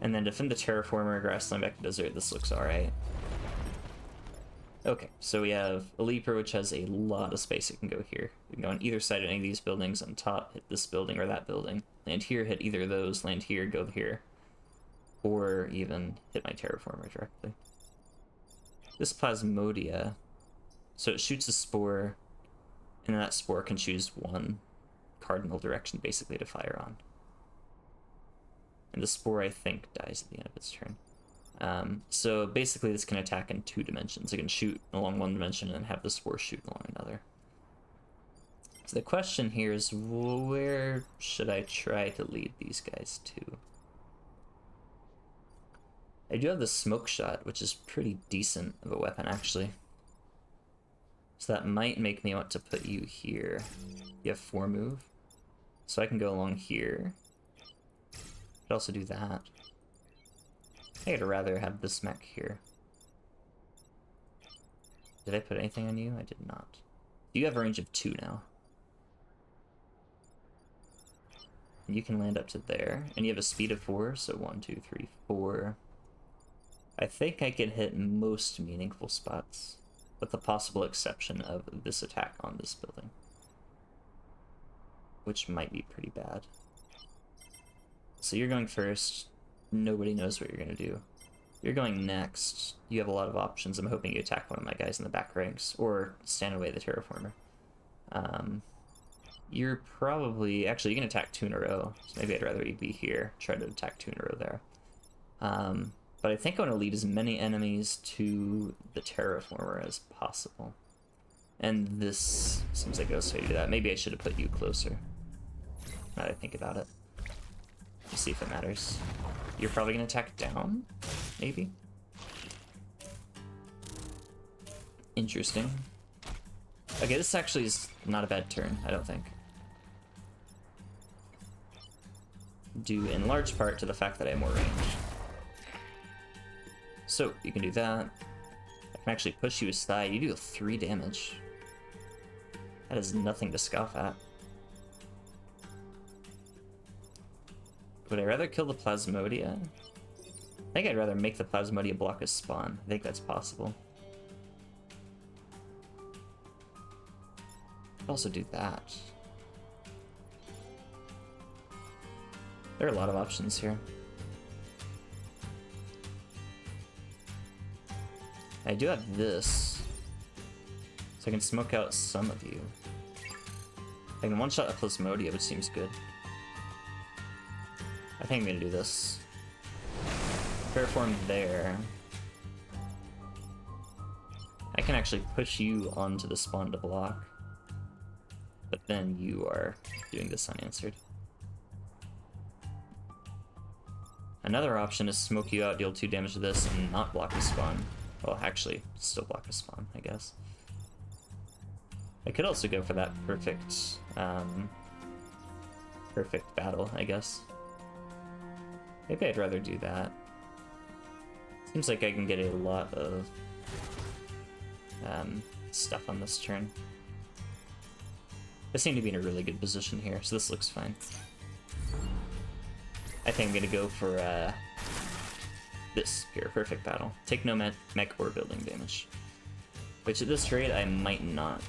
And then defend the Terraformer, Grassland back to Desert. This looks alright. Okay, so we have a Leaper, which has a lot of space. It can go here. We can go on either side of any of these buildings, on top, hit this building or that building. Land here, hit either of those, land here, go here. Or even hit my Terraformer directly. This Plasmodia, so it shoots a spore, and that spore can choose one cardinal direction basically to fire on. And the spore, I think, dies at the end of its turn. So basically this can attack in 2 dimensions. It can shoot along 1 dimension and have the spore shoot along another. So the question here is, where should I try to lead these guys to? I do have the smoke shot, which is pretty decent of a weapon, actually. So that might make me want to put you here. You have 4 move. So I can go along here. Could also do that. I'd rather have this mech here. Did I put anything on you? I did not. You have a range of 2 now. And you can land up to there. And you have a speed of 4, so 1, 2, 3, 4. I think I can hit most meaningful spots, with the possible exception of this attack on this building, which might be pretty bad. So you're going first. Nobody knows what you're going to do. You're going next. You have a lot of options. I'm hoping you attack one of my guys in the back ranks, or stand away the terraformer. You're probably... Actually, you can attack 2 in a row, so maybe I'd rather you be here. Try to attack 2 in a row there. But I think I want to lead as many enemies to the terraformer as possible. And this seems like a good way to do that. Maybe I should have put you closer, now that I think about it. Let's see if it matters. You're probably going to attack down? Maybe? Interesting. Okay, this actually is not a bad turn, I don't think. Due in large part to the fact that I have more range. So, you can do that. I can actually push you aside. You do 3 damage. That is nothing to scoff at. Would I rather kill the Plasmodia? I think I'd rather make the Plasmodia block a spawn. I think that's possible. I'd also do that. There are a lot of options here. I do have this, so I can smoke out some of you. I can one-shot a Plasmodia, which seems good. I think I'm gonna do this. Terraform there. I can actually push you onto the spawn to block, but then you are doing this unanswered. Another option is smoke you out, deal 2 damage to this, and not block the spawn. Well, actually, still block a spawn, I guess. I could also go for that perfect, perfect battle, I guess. Maybe I'd rather do that. Seems like I can get a lot of stuff on this turn. I seem to be in a really good position here, so this looks fine. I think I'm gonna go for this here, perfect battle. Take no mech or building damage. Which at this rate, I might not.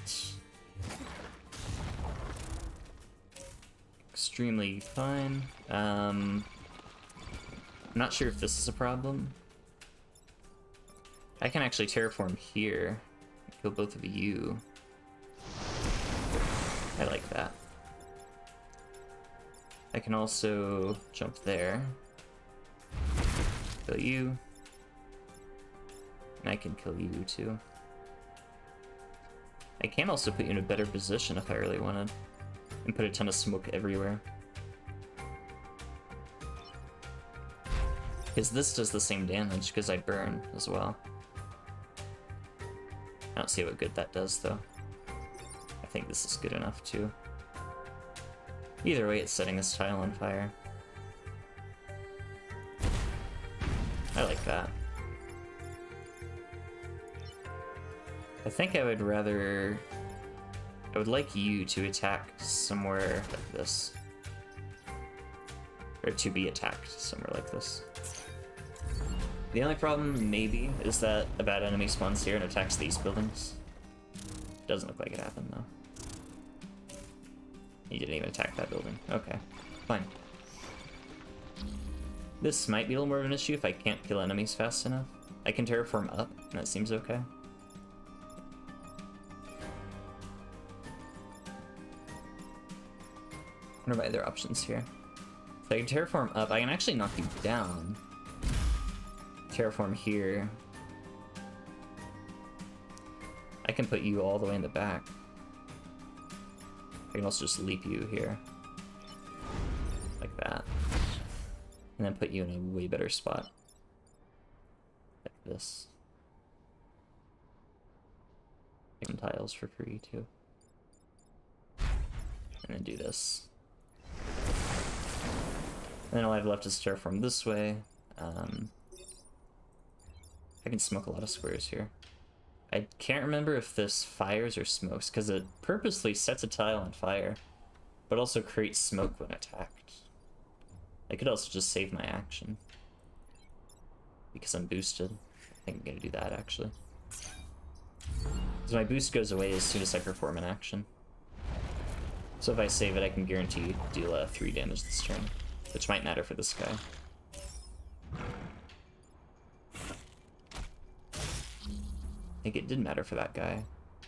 Extremely fine. I'm not sure if this is a problem. I can actually terraform here. Kill both of you. I like that. I can also jump there. Kill you. And I can kill you too. I can also put you in a better position if I really wanted. And put a ton of smoke everywhere. Because this does the same damage, because I burn as well. I don't see what good that does though. I think this is good enough too. Either way, it's setting this tile on fire. I like that. I think I would rather... I would like you to attack somewhere like this. Or to be attacked somewhere like this. The only problem, maybe, is that a bad enemy spawns here and attacks these buildings. Doesn't look like it happened, though. He didn't even attack that building. Okay, fine. This might be a little more of an issue if I can't kill enemies fast enough. I can terraform up, and that seems okay. What are my other options here? So I can terraform up. I can actually knock you down. Terraform here. I can put you all the way in the back. I can also just leap you here. Like that. And then put you in a way better spot. Like this. Some tiles for free too. And then do this. And then all I have left is terraform this way. I can smoke a lot of squares here. I can't remember if this fires or smokes, because it purposely sets a tile on fire, but also creates smoke when attacked. I could also just save my action. Because I'm boosted. I think I'm gonna do that, actually. So my boost goes away as soon as I perform an action. So if I save it, I can guarantee deal 3 damage this turn, which might matter for this guy. I think it did matter for that guy.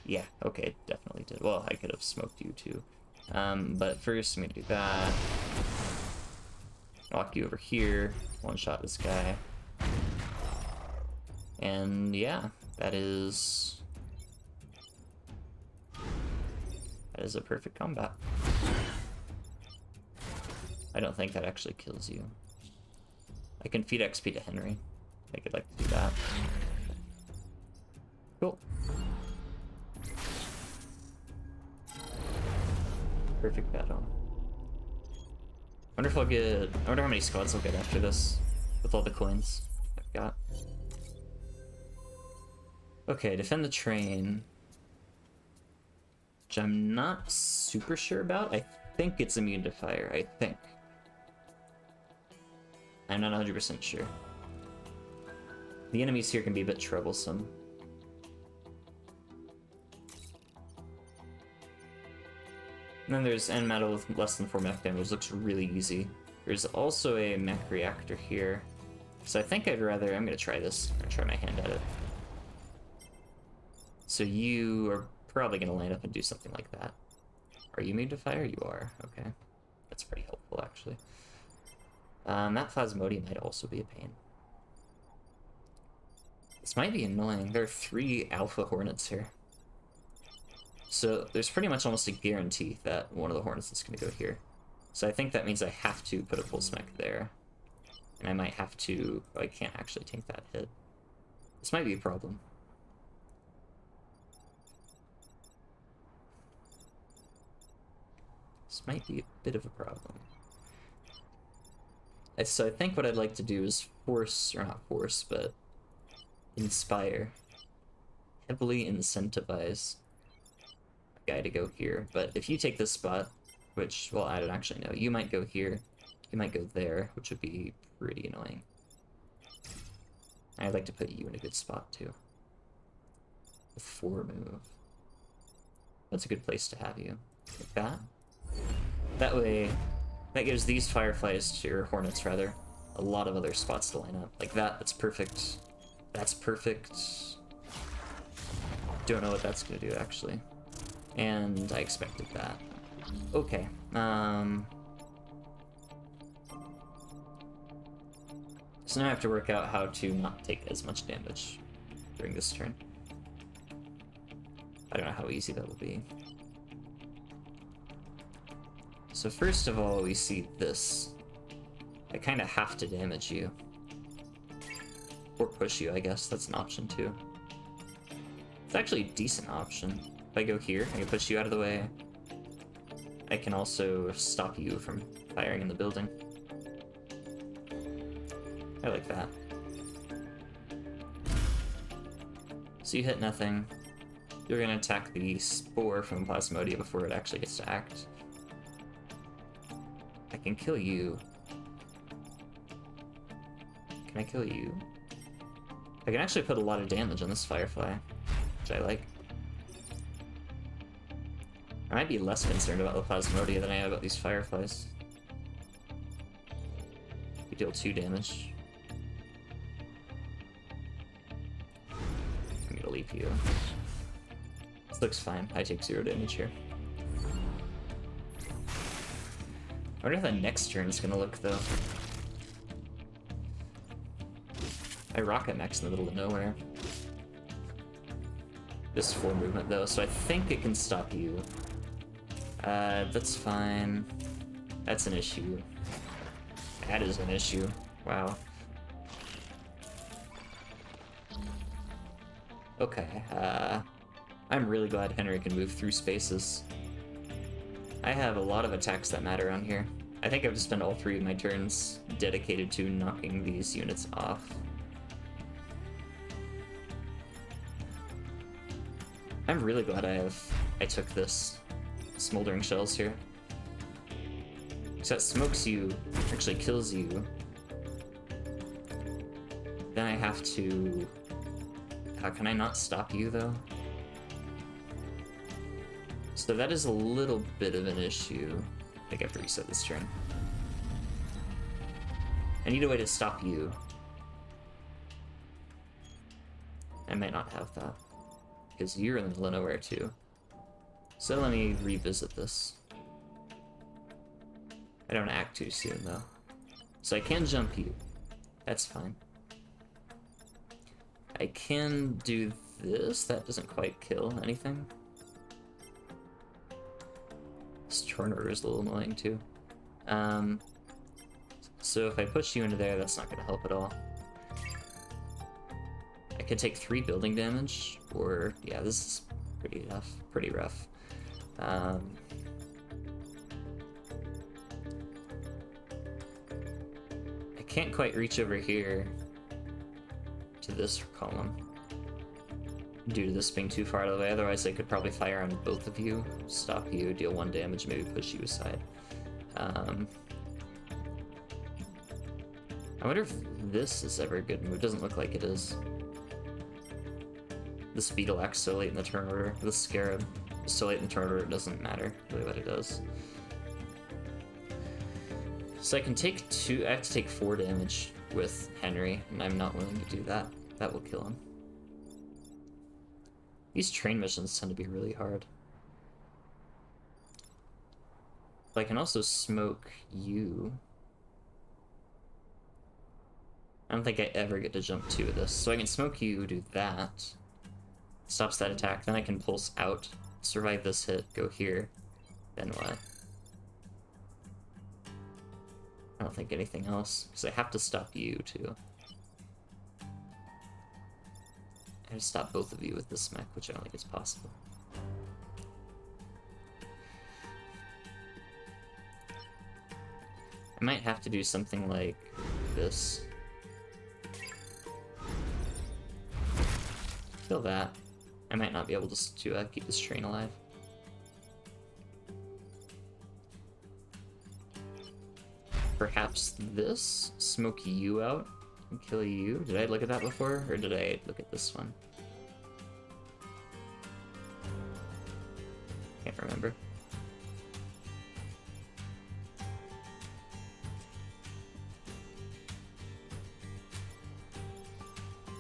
Yeah, okay, it definitely did. Well, I could have smoked you too. But first I'm gonna do that. Walk you over here, one-shot this guy. And yeah, that is a perfect combat. I don't think that actually kills you. I can feed XP to Henry. I could like to do that. Cool. Perfect battle. Wonder if I'll get. I wonder how many squads I'll get after this with all the coins I've got. Okay, defend the train. Which I'm not super sure about. I think it's immune to fire. I think. I'm not 100% sure. The enemies here can be a bit troublesome. And then there's end metal with less than 4 mech damage, looks really easy. There's also a mech reactor here. So I think I'm gonna try this. I'm gonna try my hand at it. So you are probably gonna line up and do something like that. Are you immune to fire? You are, okay. That's pretty helpful, actually. That Plasmodium might also be a pain. This might be annoying. There are 3 Alpha Hornets here. So there's pretty much almost a guarantee that one of the Hornets is going to go here. So I think that means I have to put a pulse mech there. And I might have to... Oh, I can't actually take that hit. This might be a problem. This might be a bit of a problem. So I think what I'd like to do is force, or not force, but inspire. Heavily incentivize a guy to go here. But if you take this spot, which, well, I don't actually know, you might go here, you might go there, which would be pretty annoying. I'd like to put you in a good spot too. With 4 move. That's a good place to have you. Like that. That way, that gives these fireflies, or hornets rather, a lot of other spots to line up. Like that, that's perfect. That's perfect. Don't know what that's gonna do actually. And I expected that. Okay. So now I have to work out how to not take as much damage during this turn. I don't know how easy that will be. So first of all, we see this. I kind of have to damage you. Or push you, I guess. That's an option too. It's actually a decent option. If I go here, I can push you out of the way. I can also stop you from firing in the building. I like that. So you hit nothing. You're gonna attack the spore from Plasmodia before it actually gets to act. I can kill you. Can I kill you? I can actually put a lot of damage on this Firefly, which I like. I might be less concerned about the Plasmodia than I am about these Fireflies. You deal 2 damage. I'm gonna leap you. This looks fine. I take 0 damage here. wonder how that next turn's gonna look, though. I rocket mech's in the middle of nowhere. Just 4 movement, though, so I think it can stop you. That's fine. That's an issue. That is an issue. Wow. Okay, I'm really glad Henry can move through spaces. I have a lot of attacks that matter on here. I think I've just spent all 3 of my turns dedicated to knocking these units off. I'm really glad I took this Smoldering Shells here. So that smokes you, actually kills you. Then I have to... How can I not stop you, though? So that is a little bit of an issue. I think I have to reset this turn. I need a way to stop you. I might not have that, because you're in the middle of nowhere, too. So let me revisit this. I don't act too soon, though. So I can jump you. That's fine. I can do this. That doesn't quite kill anything. This turn order is a little annoying, too. So if I push you into there, that's not going to help at all. I could take 3 building damage, or... Yeah, this is pretty tough. Pretty rough. I can't quite reach over here to this column due to this being too far out of the way. Otherwise I could probably fire on both of you, stop you, deal 1 damage, maybe push you aside. I wonder if this is ever a good move. It doesn't look like it is. This Beetle acts so late in the turn order. This Scarab is so late in the turn order, it doesn't matter really what it does. So I can take 2, I have to take 4 damage with Henry, and I'm not willing to do that. That will kill him. These train missions tend to be really hard. But I can also smoke you. I don't think I ever get to jump 2 of this. So I can smoke you, do that. Stops that attack, then I can pulse out, survive this hit, go here. Then what? I don't think anything else, because I have to stop you, too. I have to stop both of you with this mech, which I don't think is possible. I might have to do something like this. Kill that. I might not be able to keep this train alive. Perhaps this? Smoke you out and kill you? Did I look at that before, or did I look at this one? Can't remember.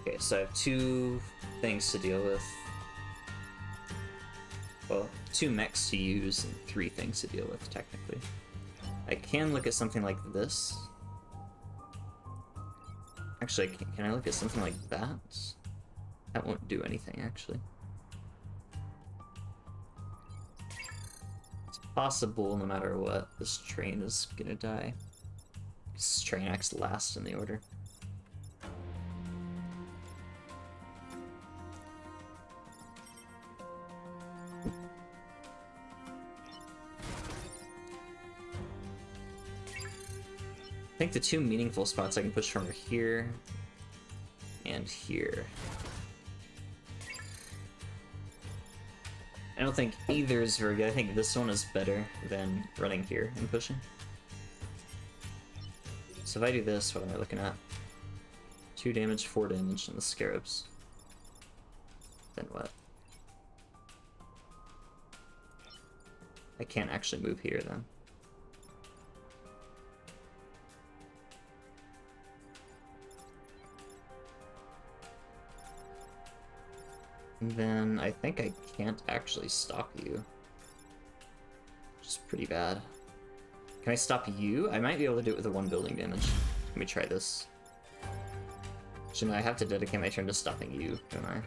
Okay, so I have 2 things to deal with. Well, 2 mechs to use and 3 things to deal with, technically. I can look at something like this. Actually, can I look at something like that? That won't do anything, actually. It's possible, no matter what, this train is gonna die. This train acts last in the order. I think the 2 meaningful spots I can push from are here and here. I don't think either is very good. I think this one is better than running here and pushing. So if I do this, what am I looking at? 2 damage, 4 damage, and the Scarabs. Then what? I can't actually move here then. And then I think I can't actually stop you. Which is pretty bad. Can I stop you? I might be able to do it with a 1 building damage. Let me try this. So now I have to dedicate my turn to stopping you, don't I?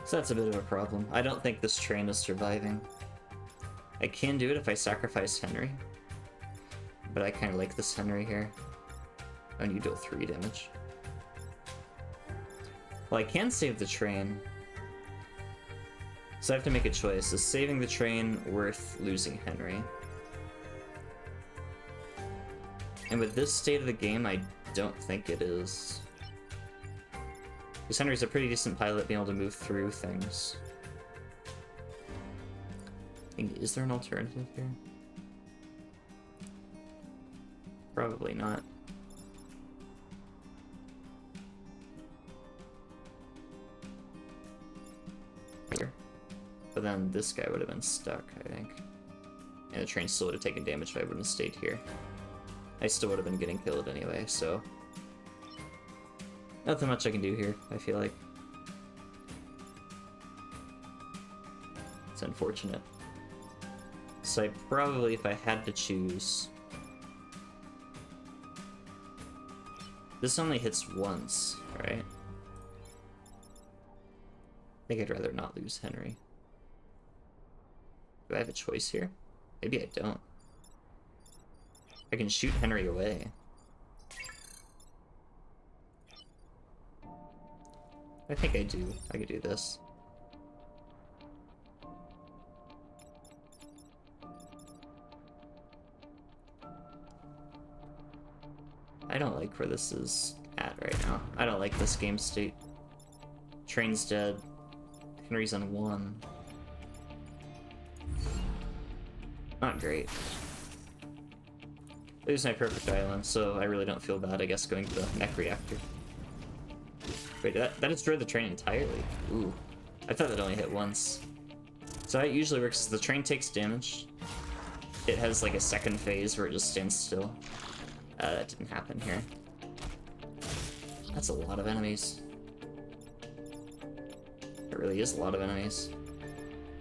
So that's a bit of a problem. I don't think this train is surviving. I can do it if I sacrifice Henry. But I kind of like this Henry here. Oh, and you deal 3 damage. Well, I can save the train. So I have to make a choice. Is saving the train worth losing Henry? And with this state of the game, I don't think it is. Because Henry's a pretty decent pilot, being able to move through things. Is there an alternative here? Probably not. Here. But then this guy would have been stuck, I think. And the train still would have taken damage if I wouldn't have stayed here. I still would have been getting killed anyway, so... nothing much I can do here, I feel like. It's unfortunate. So I probably, if I had to choose... this only hits once, right? I think I'd rather not lose Henry. Do I have a choice here? Maybe I don't. I can shoot Henry away. I think I do. I could do this. I don't like where this is at right now. I don't like this game state. Train's dead. Henry's on 1. Not great. Lose my perfect island, so I really don't feel bad, I guess, going to the mech reactor. Wait, that destroyed the train entirely. Ooh. I thought that only hit once. So how it usually works is the train takes damage. It has like a second phase where it just stands still. That didn't happen here. That's a lot of enemies. It really is a lot of enemies.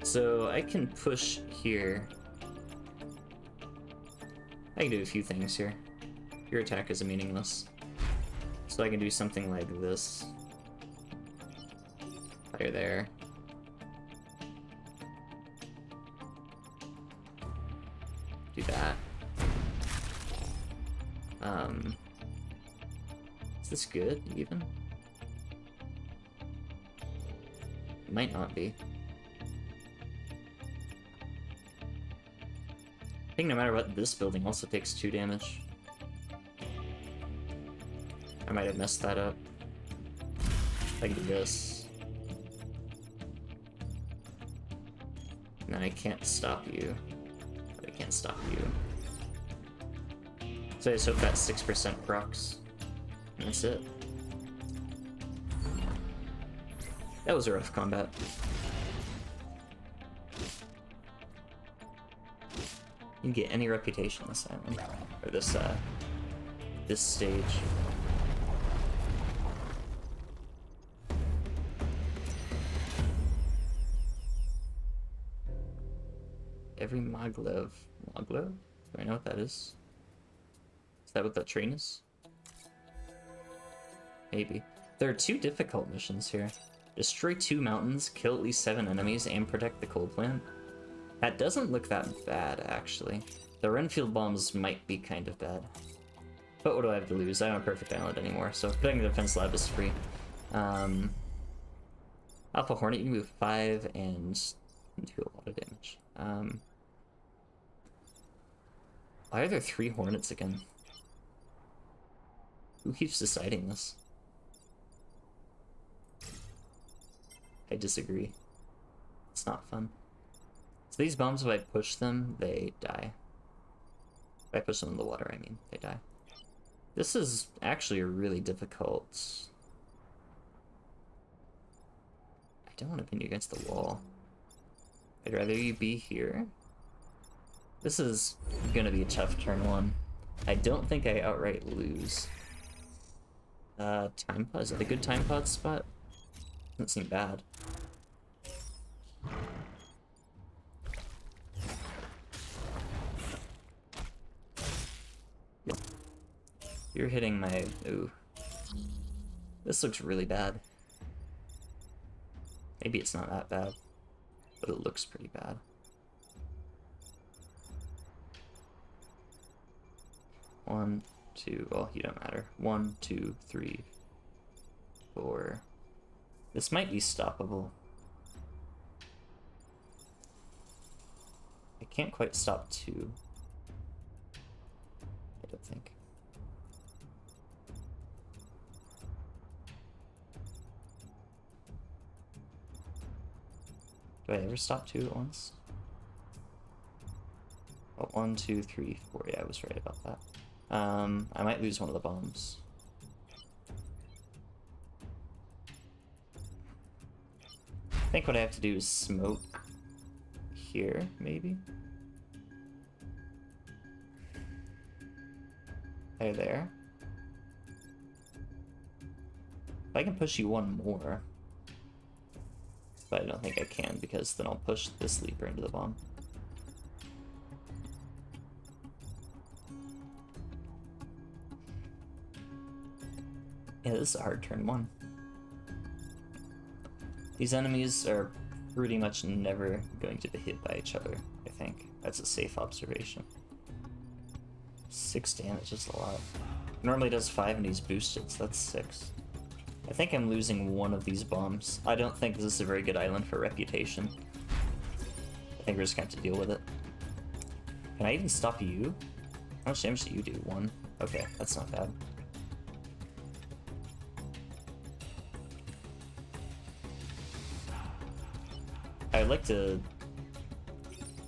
So I can push here. I can do a few things here. Your attack is meaningless. So I can do something like this. Fire there. Do that. Is this good, even? It might not be. I think no matter what, this building also takes 2 damage. I might have messed that up. I can do this. And then I can't stop you. But I can't stop you. So I just hope that 6% procs. And that's it. That was a rough combat. You can get any reputation this island. Or this stage. Every Maglev. Maglev? Do I know what that is? Is that what that train is? Maybe. There are 2 difficult missions here. Destroy 2 mountains, kill at least 7 enemies, and protect the coal plant. That doesn't look that bad, actually. The Renfield bombs might be kind of bad. But what do I have to lose? I don't have Perfect Island anymore, so protecting the defense lab is free. Alpha Hornet, you can move 5 and do a lot of damage. Why are there 3 Hornets again? Who keeps deciding this? I disagree. It's not fun. So these bombs, if I push them, they die. If I push them in the water, I mean, they die. This is actually a really difficult... I don't want to pin you against the wall. I'd rather you be here. This is gonna be a tough turn 1. I don't think I outright lose. Time pod? Is that a good time pod spot? Doesn't seem bad. You're hitting my... Ooh. This looks really bad. Maybe it's not that bad, but it looks pretty bad. One, two, well, you don't matter. 1, 2, 3, 4. This might be stoppable. I can't quite stop 2. I don't think. Do I ever stop 2 at once? Oh, 1, 2, 3, 4. Yeah, I was right about that. I might lose one of the bombs. I think what I have to do is smoke here, maybe? There. If I can push you one more. But I don't think I can, because then I'll push this leaper into the bomb. Yeah, this is a hard turn 1. These enemies are pretty much never going to be hit by each other, I think. That's a safe observation. 6 damage is a lot. Normally does 5 and he's boosted, so that's 6. I think I'm losing one of these bombs. I don't think this is a very good island for reputation. I think we're just going to have to deal with it. Can I even stop you? How much damage do you do? 1? Okay, that's not bad. I'd like to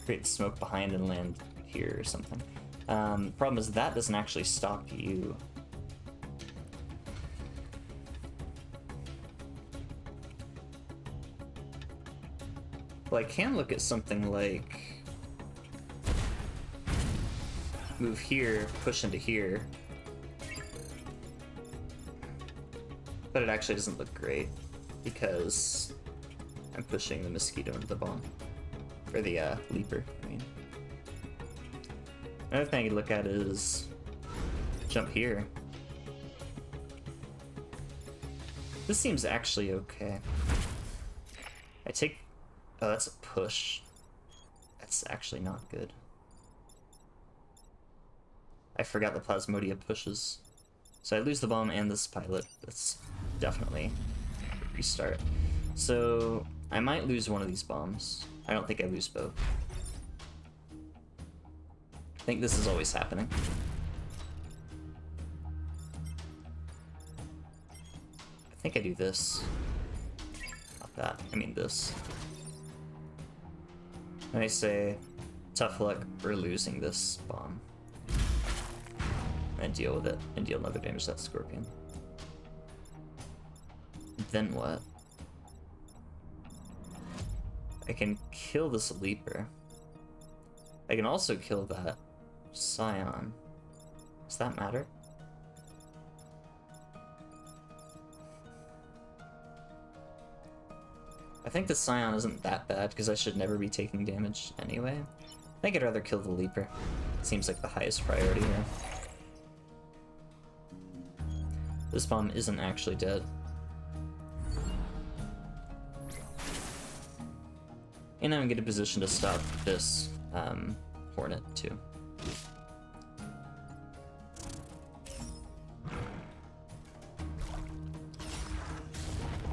create smoke behind and land here or something. Problem is that doesn't actually stop you. Well, I can look at something like move here, push into here, but it actually doesn't look great because I'm pushing the mosquito into the bomb. Or the leaper, I mean. Another thing I could look at is jump here. This seems actually okay. I take... Oh, that's a push. That's actually not good. I forgot the Plasmodia pushes. So I lose the bomb and this pilot. That's definitely a restart. So I might lose one of these bombs. I don't think I lose both. I think this is always happening. I think I do this. Not that. I mean this. And I say, tough luck, we're losing this bomb. And deal with it, and deal another damage to that scorpion. Then what? I can kill this leaper. I can also kill that scion. Does that matter? I think the scion isn't that bad because I should never be taking damage anyway. I think I'd rather kill the leaper. It seems like the highest priority here. This bomb isn't actually dead. And I'm in a good position to stop this hornet too.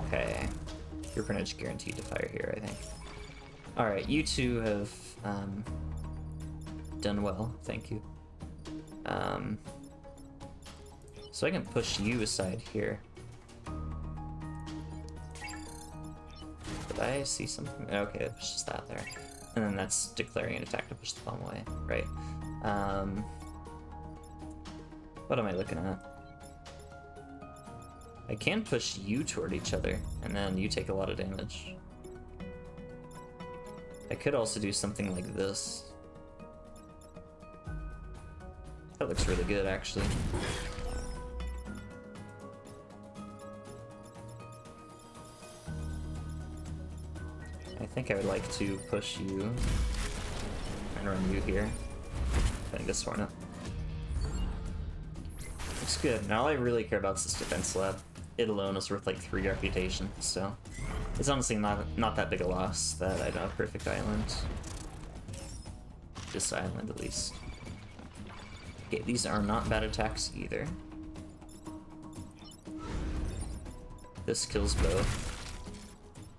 Okay, you're pretty much guaranteed to fire here, I think. Alright, you two have done well, thank you. So I can push you aside here. Did I see something? Okay, it pushes that there. And then that's declaring an attack to push the bomb away, right? What am I looking at? I can push you toward each other, and then you take a lot of damage. I could also do something like this. That looks really good, actually. I think I would like to push you and run you here. I think this hornet. Looks good. Now all I really care about is this defense lab. It alone is worth like 3 reputation, so it's honestly not that big a loss that I don't have perfect island. This island at least. Okay, these are not bad attacks either. This kills both.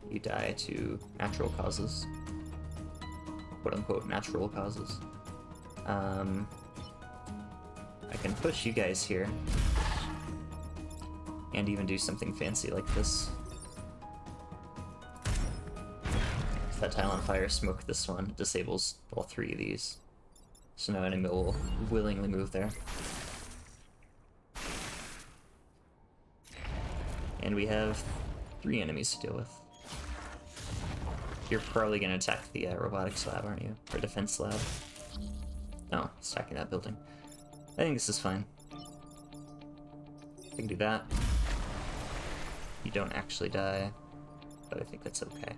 You die to natural causes. Quote unquote natural causes. I can push you guys here. And even do something fancy like this. That tile on fire smoke this one disables all 3 of these. So no enemy will willingly move there. And we have 3 enemies to deal with. You're probably gonna attack the robotics lab, aren't you? Or defense lab? No, stacking that building. I think this is fine. I can do that. You don't actually die, but I think that's okay.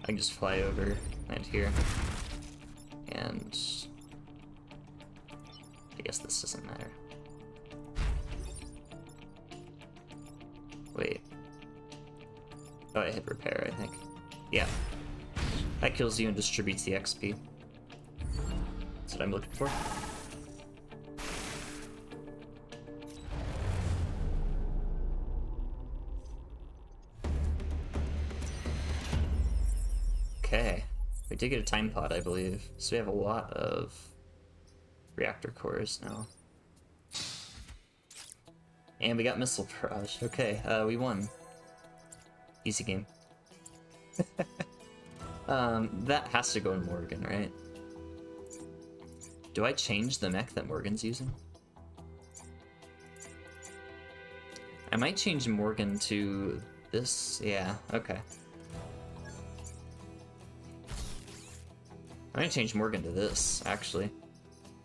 I can just fly over, land here, and I guess this doesn't matter. Wait. Oh, I hit repair, I think. Yeah. That kills you and distributes the XP. That's what I'm looking for. Okay. We did get a time pod, I believe. So we have a lot of reactor cores now. And we got missile barrage. Okay, we won. Easy game. That has to go in Morgan, right? Do I change the mech that Morgan's using? I might change Morgan to this. Yeah, okay. I'm gonna change Morgan to this, actually.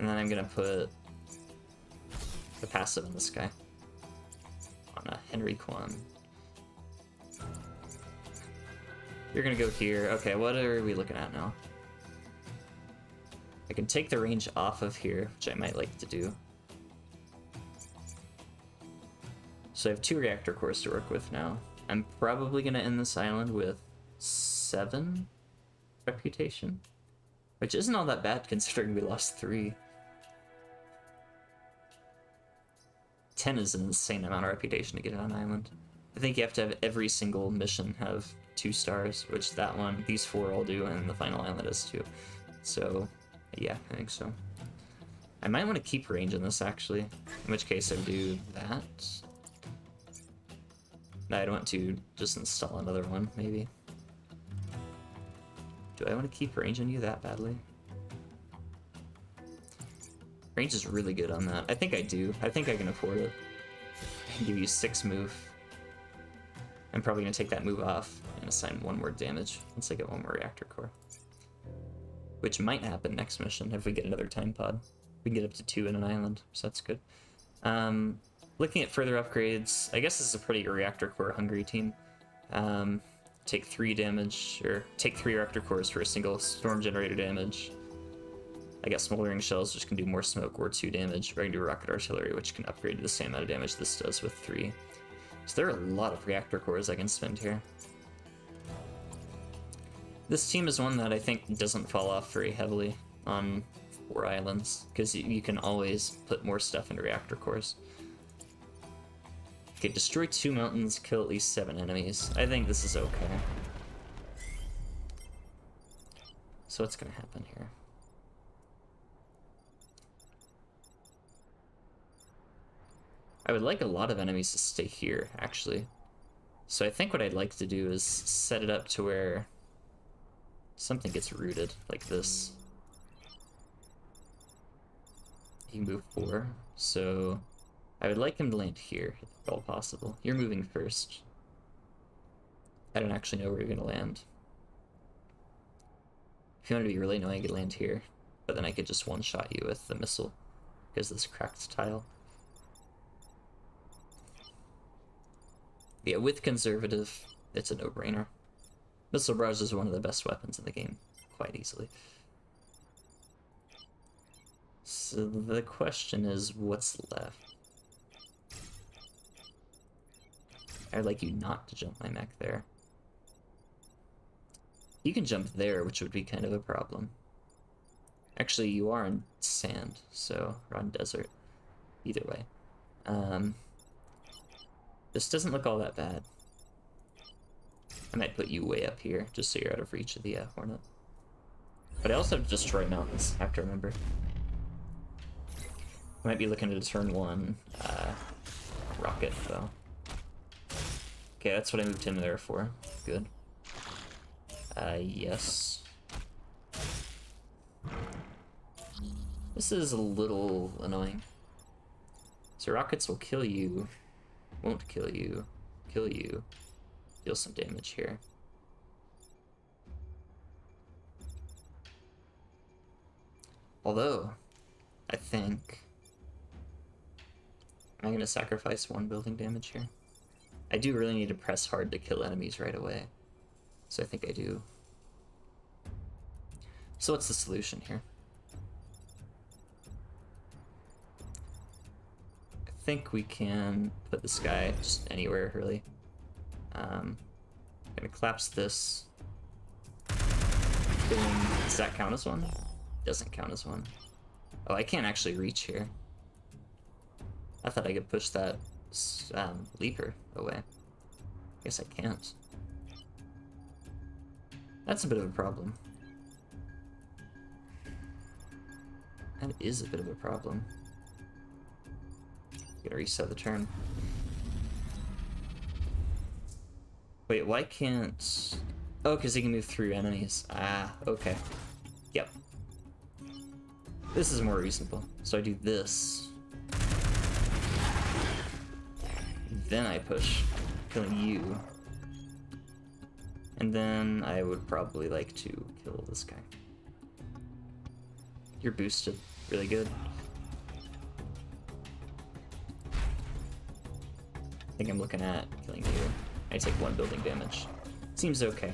And then I'm gonna put the passive in this guy. On a Henry Kwan. You're gonna go here. Okay, what are we looking at now? I can take the range off of here, which I might like to do. So I have 2 reactor cores to work with now. I'm probably gonna end this island with 7 reputation. Which isn't all that bad considering we lost 3. 10 is an insane amount of reputation to get on an island. I think you have to have every single mission have 2 stars, which that one, these 4 all do, and the final island is 2. So, yeah, I think so. I might want to keep range in this, actually. In which case I would do that. I'd want to just install another one, maybe. Do I want to keep range on you that badly? Range is really good on that. I think I do. I think I can afford it. I can give you 6 move. I'm probably going to take that move off and assign 1 more damage once I get 1 more reactor core. Which might happen next mission if we get another time pod. We can get up to 2 in an island, so that's good. Looking at further upgrades, I guess this is a pretty reactor core hungry team. Take 3 damage, or take 3 reactor cores for a single storm generator damage. I got smoldering shells, which can do more smoke, or 2 damage, or I can do rocket artillery, which can upgrade to the same amount of damage this does with 3. So there are a lot of reactor cores I can spend here. This team is one that I think doesn't fall off very heavily on 4 islands, because you can always put more stuff into reactor cores. Okay, destroy 2 mountains, kill at least 7 enemies. I think this is okay. So what's gonna happen here? I would like a lot of enemies to stay here, actually. So I think what I'd like to do is set it up to where something gets rooted, like this. You move 4, so I would like him to land here, if at all possible. You're moving first. I don't actually know where you're gonna land. If you want to be really annoying, I could land here, but then I could just one-shot you with the missile, because this cracked tile. Yeah, with conservative, it's a no-brainer. Missile barrage is one of the best weapons in the game, quite easily. So the question is, what's left? I'd like you not to jump my mech there. You can jump there, which would be kind of a problem. Actually, you are in sand, so we're on desert. Either way. This doesn't look all that bad. I might put you way up here, just so you're out of reach of the Hornet. But I also have to destroy mountains, I have to remember. I might be looking at a turn 1 rocket, though. Okay, that's what I moved him there for. Good. Yes. This is a little annoying. So rockets will kill you, won't kill you, deal some damage here. Although, I think... Am I going to sacrifice 1 building damage here? I do really need to press hard to kill enemies right away. So I think I do. So what's the solution here? I think we can put this guy just anywhere, really. I'm gonna collapse this. Does that count as 1? Doesn't count as 1. Oh, I can't actually reach here. I thought I could push that leaper away. Guess I can't. That's a bit of a problem. That is a bit of a problem. Gotta reset the turn. Wait, why can't... Oh, because he can move through enemies. Ah, okay. Yep. This is more reasonable. So I do this. Then I push, killing you. And then I would probably like to kill this guy. You're boosted really good. I think I'm looking at killing you. I take 1 building damage. Seems okay.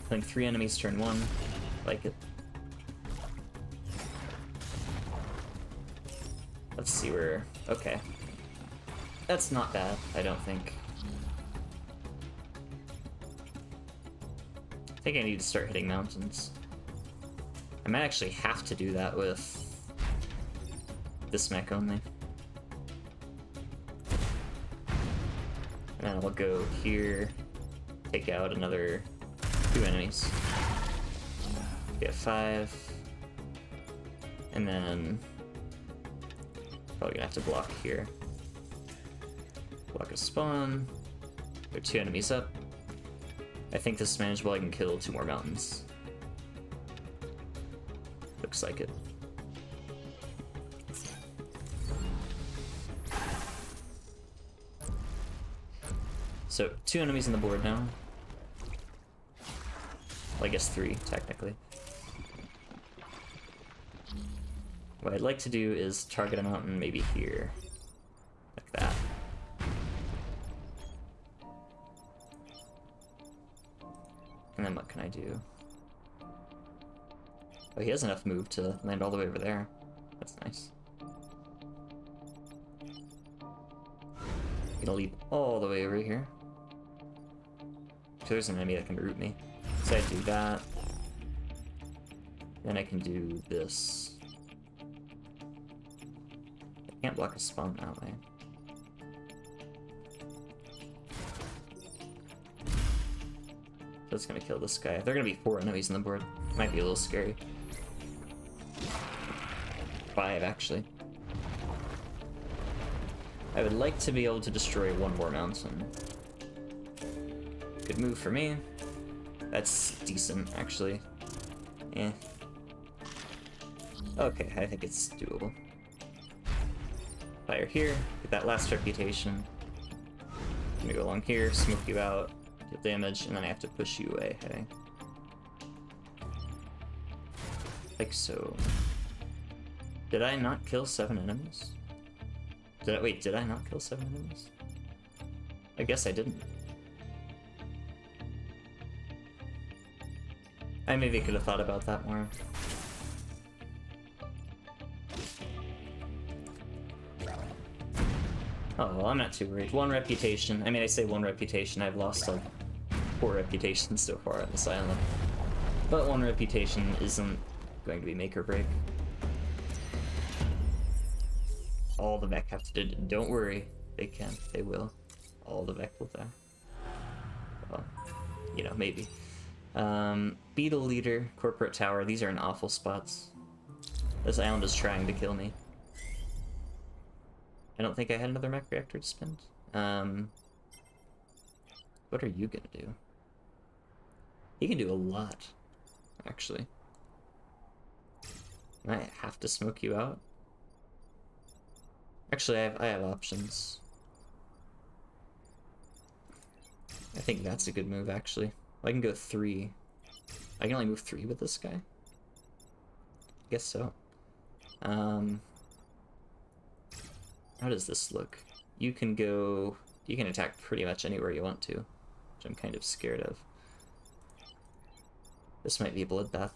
Killing 3 enemies turn 1. Like it. Let's see where... Okay. That's not bad, I don't think. I think I need to start hitting mountains. I might actually have to do that with this mech only. And then I'll go here, take out another 2 enemies. Get 5. And then probably gonna have to block here. Block a spawn. There are 2 enemies up. I think this is manageable. I can kill 2 more mountains. Looks like it. So 2 enemies on the board now. Well, I guess 3 technically. What I'd like to do is target a mountain maybe here, like that. And then what can I do? Oh, he has enough move to land all the way over there. That's nice. I'm gonna leap all the way over here. So there's an enemy that can root me. So I do that. Then I can do this. I can't block a spawn that way. So it's gonna kill this guy. There are gonna be 4 enemies on the board. Might be a little scary. 5, actually. I would like to be able to destroy 1 more mountain. Good move for me. That's decent, actually. Eh. Okay, I think it's doable. Fire here, get that last reputation. I'm gonna go along here, smoke you out, deal damage, and then I have to push you away, I think. Like so. Did I not kill 7 enemies? Did I not kill 7 enemies? I guess I didn't. I maybe could have thought about that more. Oh, well, I'm not too worried. 1 reputation. I mean, I say 1 reputation. I've lost, like, 4 reputations so far on this island. But 1 reputation isn't going to be make or break. All the mech have to do. Don't worry. They can. They will. All the mech will die. Well, you know, maybe. Beetle Leader, Corporate Tower. These are in awful spots. This island is trying to kill me. I don't think I had another mech reactor to spend. What are you gonna do? He can do a lot, actually. I might have to smoke you out. Actually, I have options. I think that's a good move, actually. I can go 3. I can only move 3 with this guy. Guess so. How does this look? You can go... You can attack pretty much anywhere you want to, which I'm kind of scared of. This might be a bloodbath.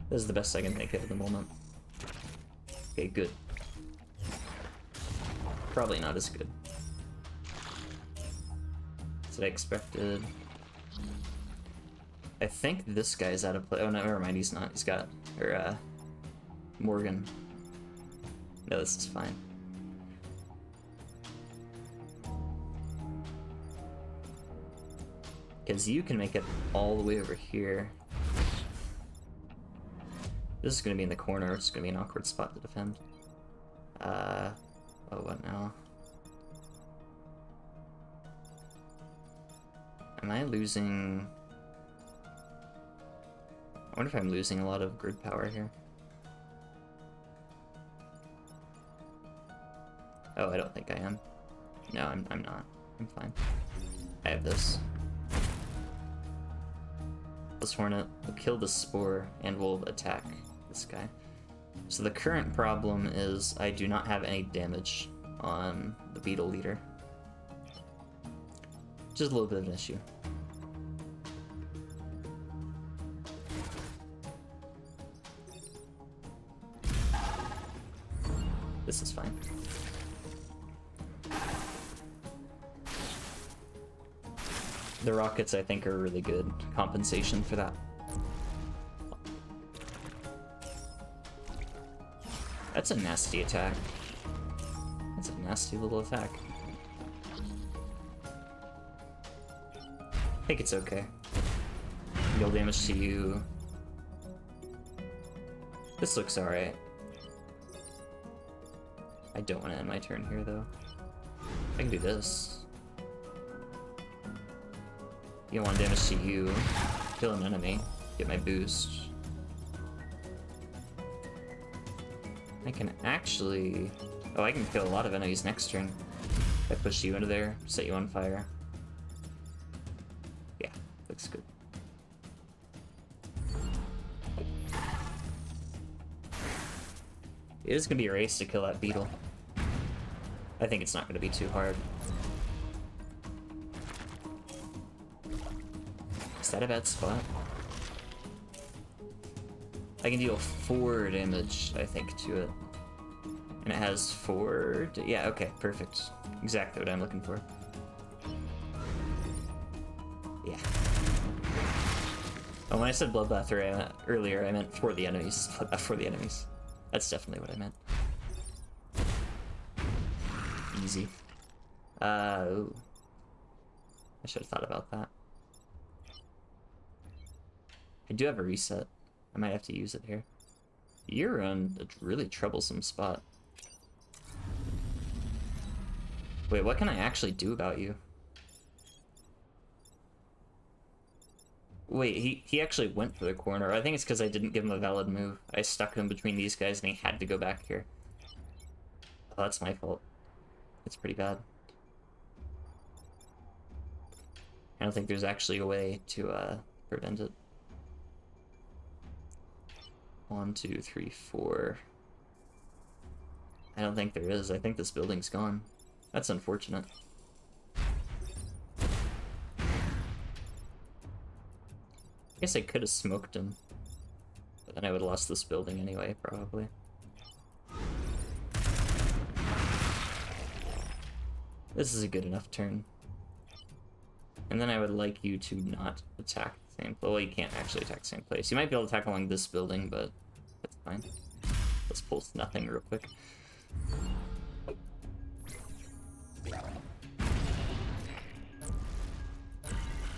This is the best I can think of at the moment. Okay, good. Probably not as good. That's what I expected. I think this guy's out of play. Oh, no, never mind, he's not. He's got... Or, Morgan. No, this is fine. Because you can make it all the way over here. This is going to be in the corner. It's going to be an awkward spot to defend. Oh, what now? Am I losing... I wonder if I'm losing a lot of grid power here. Oh, I don't think I am. No, I'm not. I'm fine. I have this. This Hornet will kill the Spore and will attack this guy. So the current problem is I do not have any damage on the Beetle Leader. Just a little bit of an issue. This is fine. The rockets, I think, are really good compensation for that. That's a nasty attack. That's a nasty little attack. I think it's okay. Deal damage to you. This looks alright. I don't want to end my turn here, though. I can do this. You want damage to you, kill an enemy, get my boost. I can actually... Oh, I can kill a lot of enemies next turn. If I push you into there, set you on fire. Yeah, looks good. It is going to be a race to kill that beetle. I think it's not going to be too hard. Is that a bad spot? I can deal 4 damage, I think, to it. And it has 4... Yeah, okay, perfect. Exactly what I'm looking for. Yeah. Oh, when I said Bloodbath earlier, I meant for the enemies. Bloodbath for the enemies. That's definitely what I meant. Easy. Ooh. I should have thought about that. I do have a reset. I might have to use it here. You're in a really troublesome spot. Wait, what can I actually do about you? Wait, he actually went for the corner. I think it's because I didn't give him a valid move. I stuck him between these guys and he had to go back here. Oh, that's my fault. It's pretty bad. I don't think there's actually a way to prevent it. 1, 2, 3, 4. I don't think there is. I think this building's gone. That's unfortunate. I guess I could have smoked him, but then I would have lost this building anyway, probably. This is a good enough turn. And then I would like you to not attack the same place. Well, you can't actually attack the same place. You might be able to attack along this building, but that's fine. Let's pulse nothing real quick.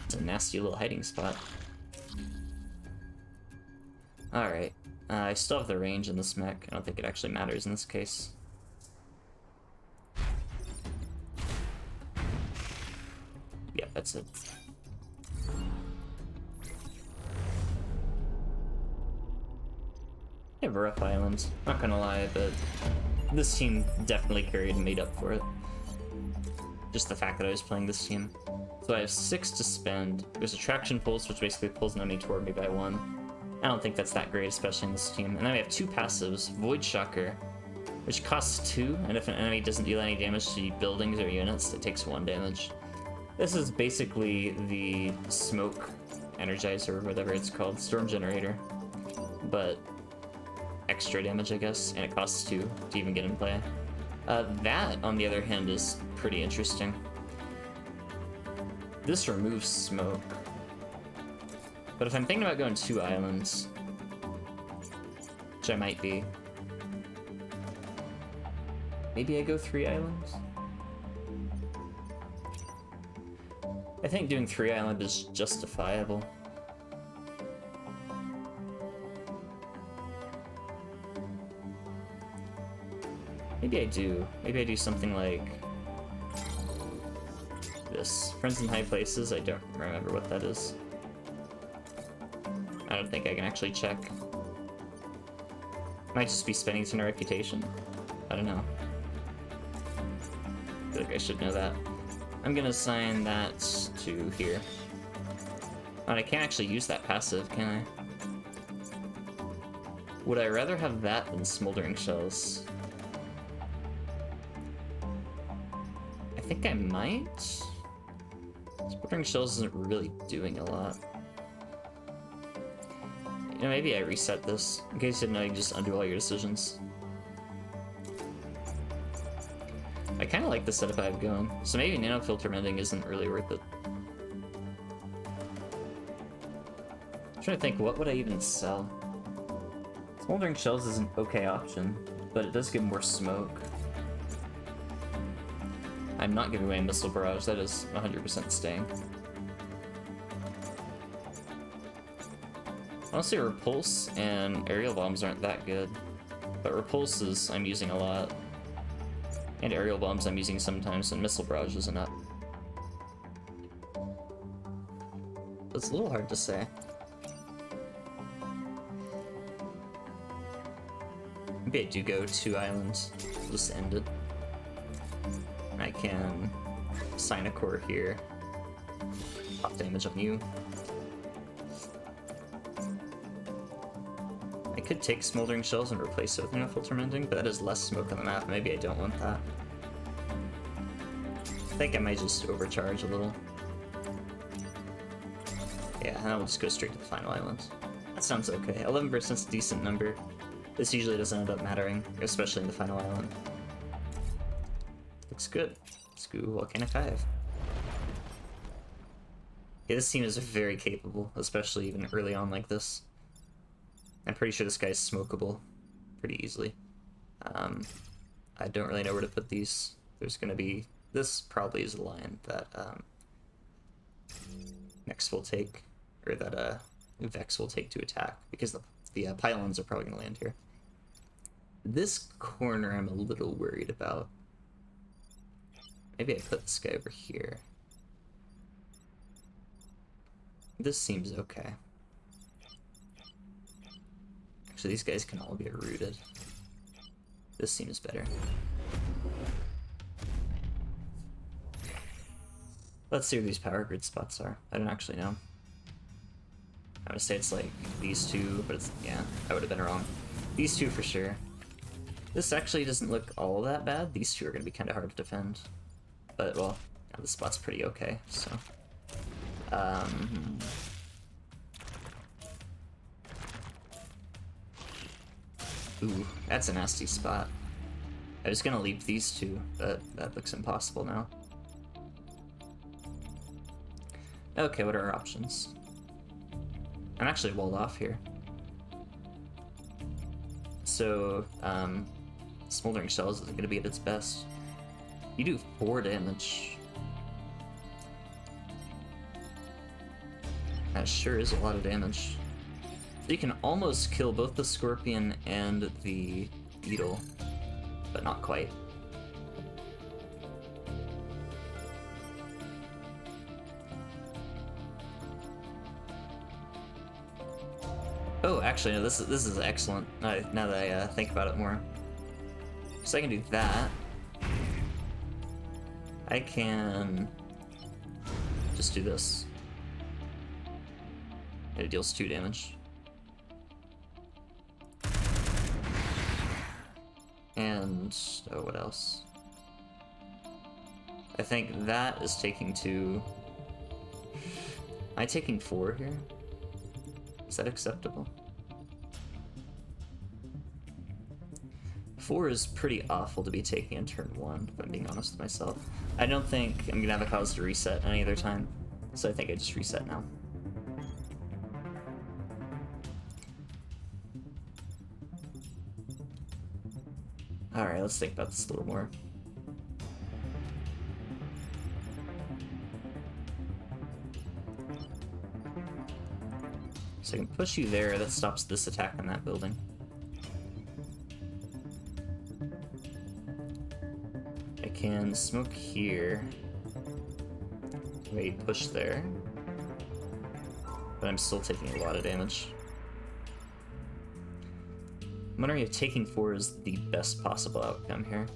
It's a nasty little hiding spot. Alright. I still have the range in this mech. I don't think it actually matters in this case. Yeah, that's it. I have a rough island, not gonna lie, but this team definitely carried and made up for it. Just the fact that I was playing this team. So I have 6 to spend. There's Attraction Pulse, which basically pulls an enemy toward me by 1. I don't think that's that great, especially in this team. And then we have 2 passives. Void Shocker, which costs 2, and if an enemy doesn't deal any damage to buildings or units, it takes 1 damage. This is basically the smoke energizer, or whatever it's called, storm generator, but extra damage, I guess, and it costs 2 to even get in play. That, on the other hand, is pretty interesting. This removes smoke, but if I'm thinking about going 2 islands, which I might be, maybe I go 3 islands? I think doing 3 island is justifiable. Maybe I do. Maybe I do something like this. Friends in High Places, I don't remember what that is. I don't think I can actually check. Might just be spending to a reputation. I don't know. I feel like I should know that. I'm gonna assign that to here. But I can't actually use that passive, can I? Would I rather have that than Smoldering Shells? I think I might. Smoldering Shells isn't really doing a lot. You know, maybe I reset this. In case you didn't know, you can just undo all your decisions. I kind of like the setup I have going, so maybe Nano Filter Mending isn't really worth it. I'm trying to think, what would I even sell? Smoldering Shells is an okay option, but it does give more smoke. I'm not giving away Missile Barrage, that is 100% staying. Honestly, Repulse and Aerial Bombs aren't that good, but Repulses I'm using a lot. And Aerial Bombs I'm using sometimes, and Missile Barrage isn't up. It's a little hard to say. Maybe I do go 2 islands. Just end it. I can assign a core here. Pop damage on you. I could take Smoldering Shells and replace it with Nano Filter Mending, but that is less smoke on the map. Maybe I don't want that. I think I might just overcharge a little. Yeah, and I'll just go straight to the final island. That sounds okay. 11%'s a decent number. This usually doesn't end up mattering, especially in the final island. Looks good. Let's go Volcanic Hive. Yeah, this team is very capable, especially even early on like this. I'm pretty sure this guy's smokable pretty easily. I don't really know where to put these. There's gonna be... This probably is the line that Nex will take, or that Vex will take to attack, because the pylons are probably gonna land here. This corner I'm a little worried about. Maybe I put this guy over here. This seems okay. Actually, these guys can all get rooted. This seems better. Let's see where these power grid spots are. I don't actually know. I would say it's like these 2, but it's, yeah, I would have been wrong. These 2 for sure. This actually doesn't look all that bad. These 2 are going to be kind of hard to defend. But, well, yeah, this spot's pretty okay, so... Ooh, that's a nasty spot. I was gonna leap these 2, but that looks impossible now. Okay, what are our options? I'm actually walled off here. So, Smoldering Shells isn't going to be at its best. You do 4 damage. That sure is a lot of damage. So you can almost kill both the Scorpion and the Beetle, but not quite. Oh, actually, no, this is excellent, now that I think about it more. So I can do that. I can just do this. It deals 2 damage. And, oh, what else? I think that is taking 2. Am I taking 4 here? Is that acceptable? 4 is pretty awful to be taking in turn 1, if I'm being honest with myself. I don't think I'm gonna have a cause to reset any other time, so I think I just reset now. Alright, let's think about this a little more. So I can push you there, that stops this attack on that building. I can smoke here. Wait, push there. But I'm still taking a lot of damage. I'm wondering if taking 4 is the best possible outcome here.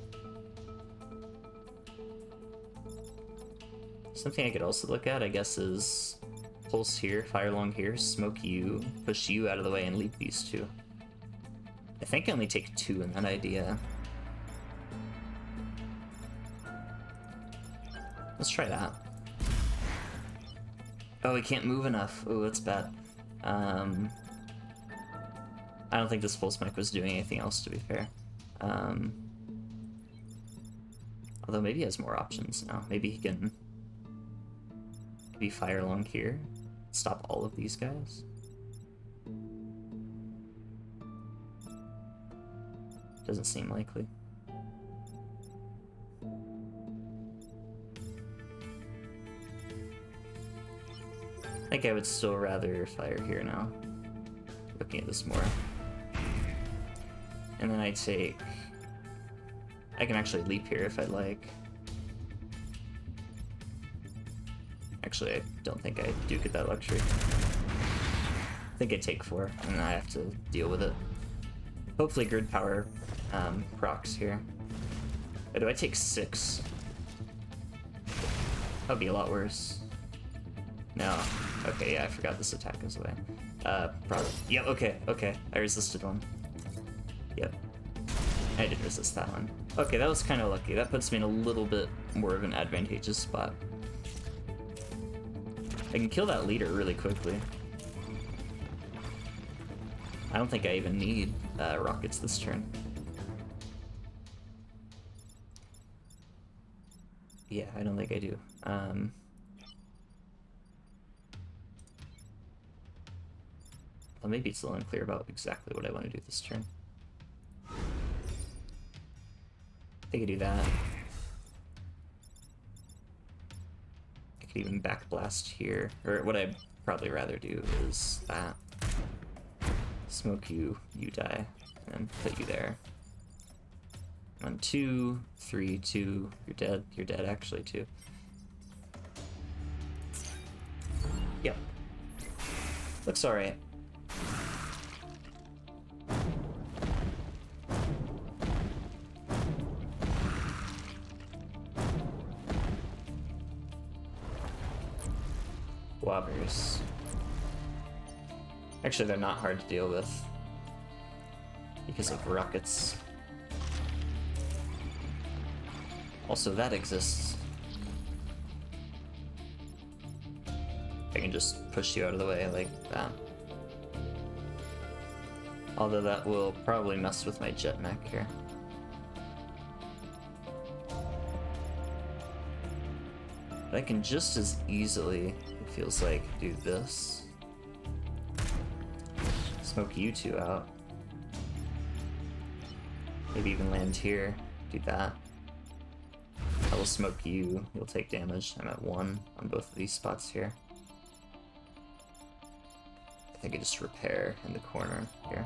Something I could also look at, I guess, is pulse here, fire along here, smoke you, push you out of the way, and leave these 2. I think I only take 2 in that idea. Let's try that. Oh, we can't move enough. Oh, that's bad. I don't think this pulse mech was doing anything else, to be fair. Although maybe he has more options now. Maybe he can maybe fire along here, stop all of these guys. Doesn't seem likely. I think I would still rather fire here now, looking at this more. And then I take... I can actually leap here if I'd like. Actually, I don't think I do get that luxury. I think I take 4, and then I have to deal with it. Hopefully grid power procs here. Or do I take 6? That would be a lot worse. No. Okay, yeah, I forgot this attack goes away. Probably. Yep, okay. I resisted one. Yep. I did resist that one. Okay, that was kind of lucky. That puts me in a little bit more of an advantageous spot. I can kill that leader really quickly. I don't think I even need rockets this turn. Yeah, I don't think I do. Well, maybe it's a little unclear about exactly what I want to do this turn. I think I do that. I could even back blast here. Or what I'd probably rather do is that. Smoke you, you die, and put you there. 1, 2, 3, 2, you're dead. You're dead actually too. Yep. Looks alright. Wobbers. Actually, they're not hard to deal with because of rockets. Also, that exists. I can just push you out of the way like that. Although that will probably mess with my jet mech here. But I can just as easily feels like do this. Smoke you two out. Maybe even land here. Do that. I will smoke you. You'll take damage. I'm at 1 on both of these spots here. I think I just repair in the corner here.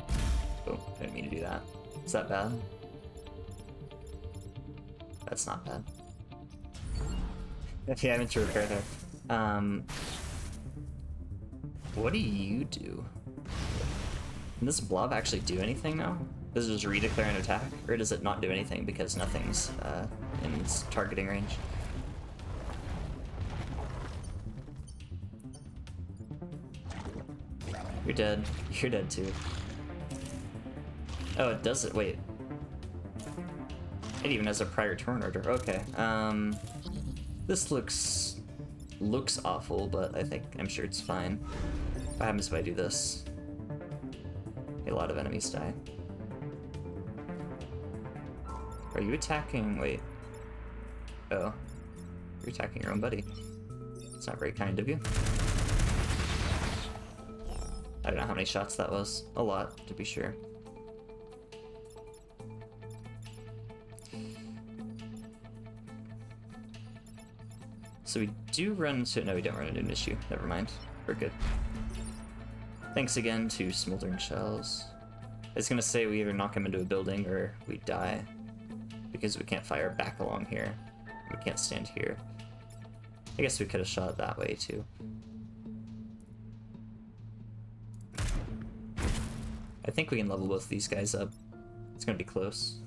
Oh, I didn't mean to do that. Is that bad? That's not bad. Yeah, I meant to repair there. What do you do? Can this blob actually do anything now? Does it just redeclare an attack? Or does it not do anything because nothing's in its targeting range? You're dead. You're dead too. Oh, it does it. Wait. It even has a prior turn order. Okay. This looks awful, but I'm sure it's fine. What happens if I do this? A lot of enemies die. Are you attacking? Wait. Oh. You're attacking your own buddy. It's not very kind of you. I don't know how many shots that was. A lot, to be sure. So we do run into... No, we don't run into an issue. Never mind. We're good. Thanks again to Smoldering Shells. I was gonna say we either knock him into a building or we die. Because we can't fire back along here. We can't stand here. I guess we could have shot that way too. I think we can level both these guys up. It's gonna be close.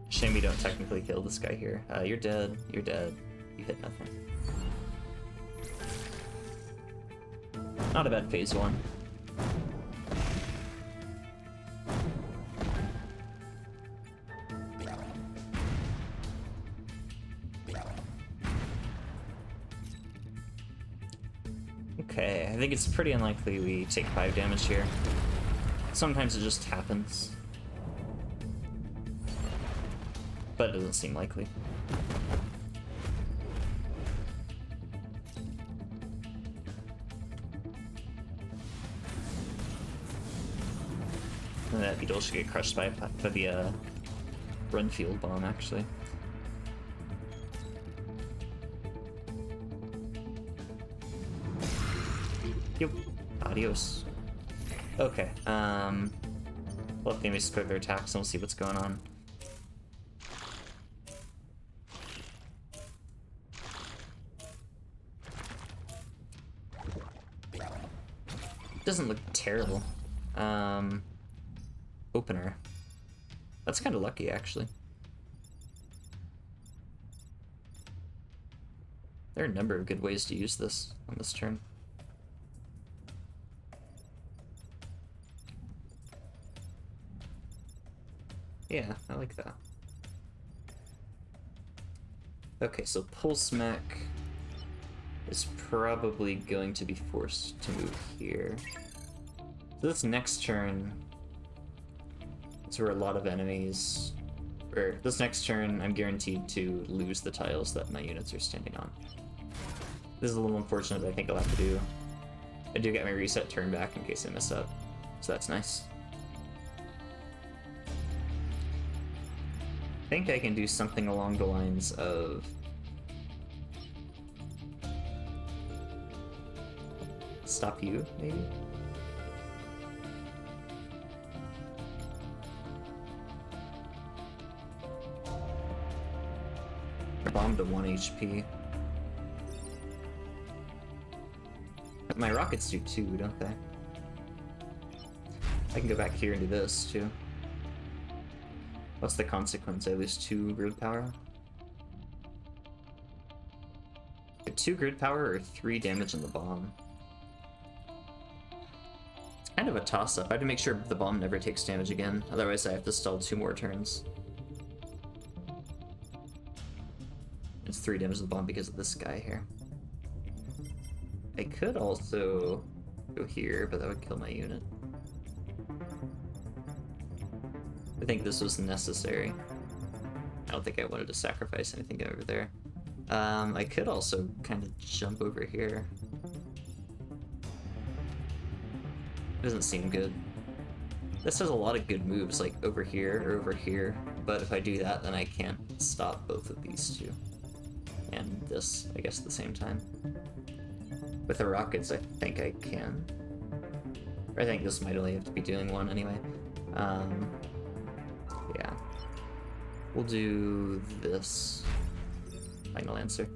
Shame we don't technically kill this guy here. You're dead. You're dead. You hit nothing. Not a bad phase 1. Okay, I think it's pretty unlikely we take 5 damage here. Sometimes it just happens. But it doesn't seem likely. And that beetle should get crushed by the Renfield bomb, actually. Yep. Adios. Okay. We'll have the enemies clear their attacks and we'll see what's going on. Doesn't look terrible. Opener. That's kind of lucky, actually. There are a number of good ways to use this on this turn. Yeah, I like that. Okay, so Pulse Mech is probably going to be forced to move here. So this next turn is where a lot of enemies... Or this next turn, I'm guaranteed to lose the tiles that my units are standing on. This is a little unfortunate, but I think I'll have to do... I do get my reset turn back in case I mess up, so that's nice. I think I can do something along the lines of... Stop you, maybe? Bomb to 1 HP. My rockets do 2, don't they? I can go back here and do this, too. What's the consequence? I lose 2 grid power? 2 grid power or 3 damage on the bomb? It's kind of a toss-up. I have to make sure the bomb never takes damage again, otherwise I have to stall 2 more turns. It's 3 damage to the bomb because of this guy here. I could also go here, but that would kill my unit. I think this was necessary. I don't think I wanted to sacrifice anything over there. I could also kind of jump over here. Doesn't seem good. This has a lot of good moves, like over here or over here, but if I do that, then I can't stop both of these two. And this, I guess, at the same time. With the rockets, I think I can. Or I think this might only have to be doing one anyway. Yeah. We'll do this. Final answer.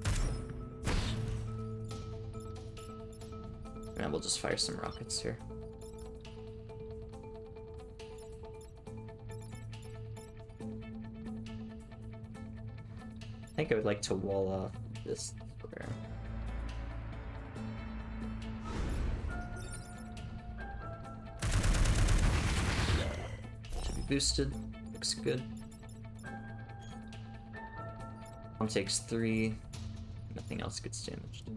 And we'll just fire some rockets here. I think I would like to wall off this square. Should be boosted. Looks good. One takes 3. Nothing else gets damaged.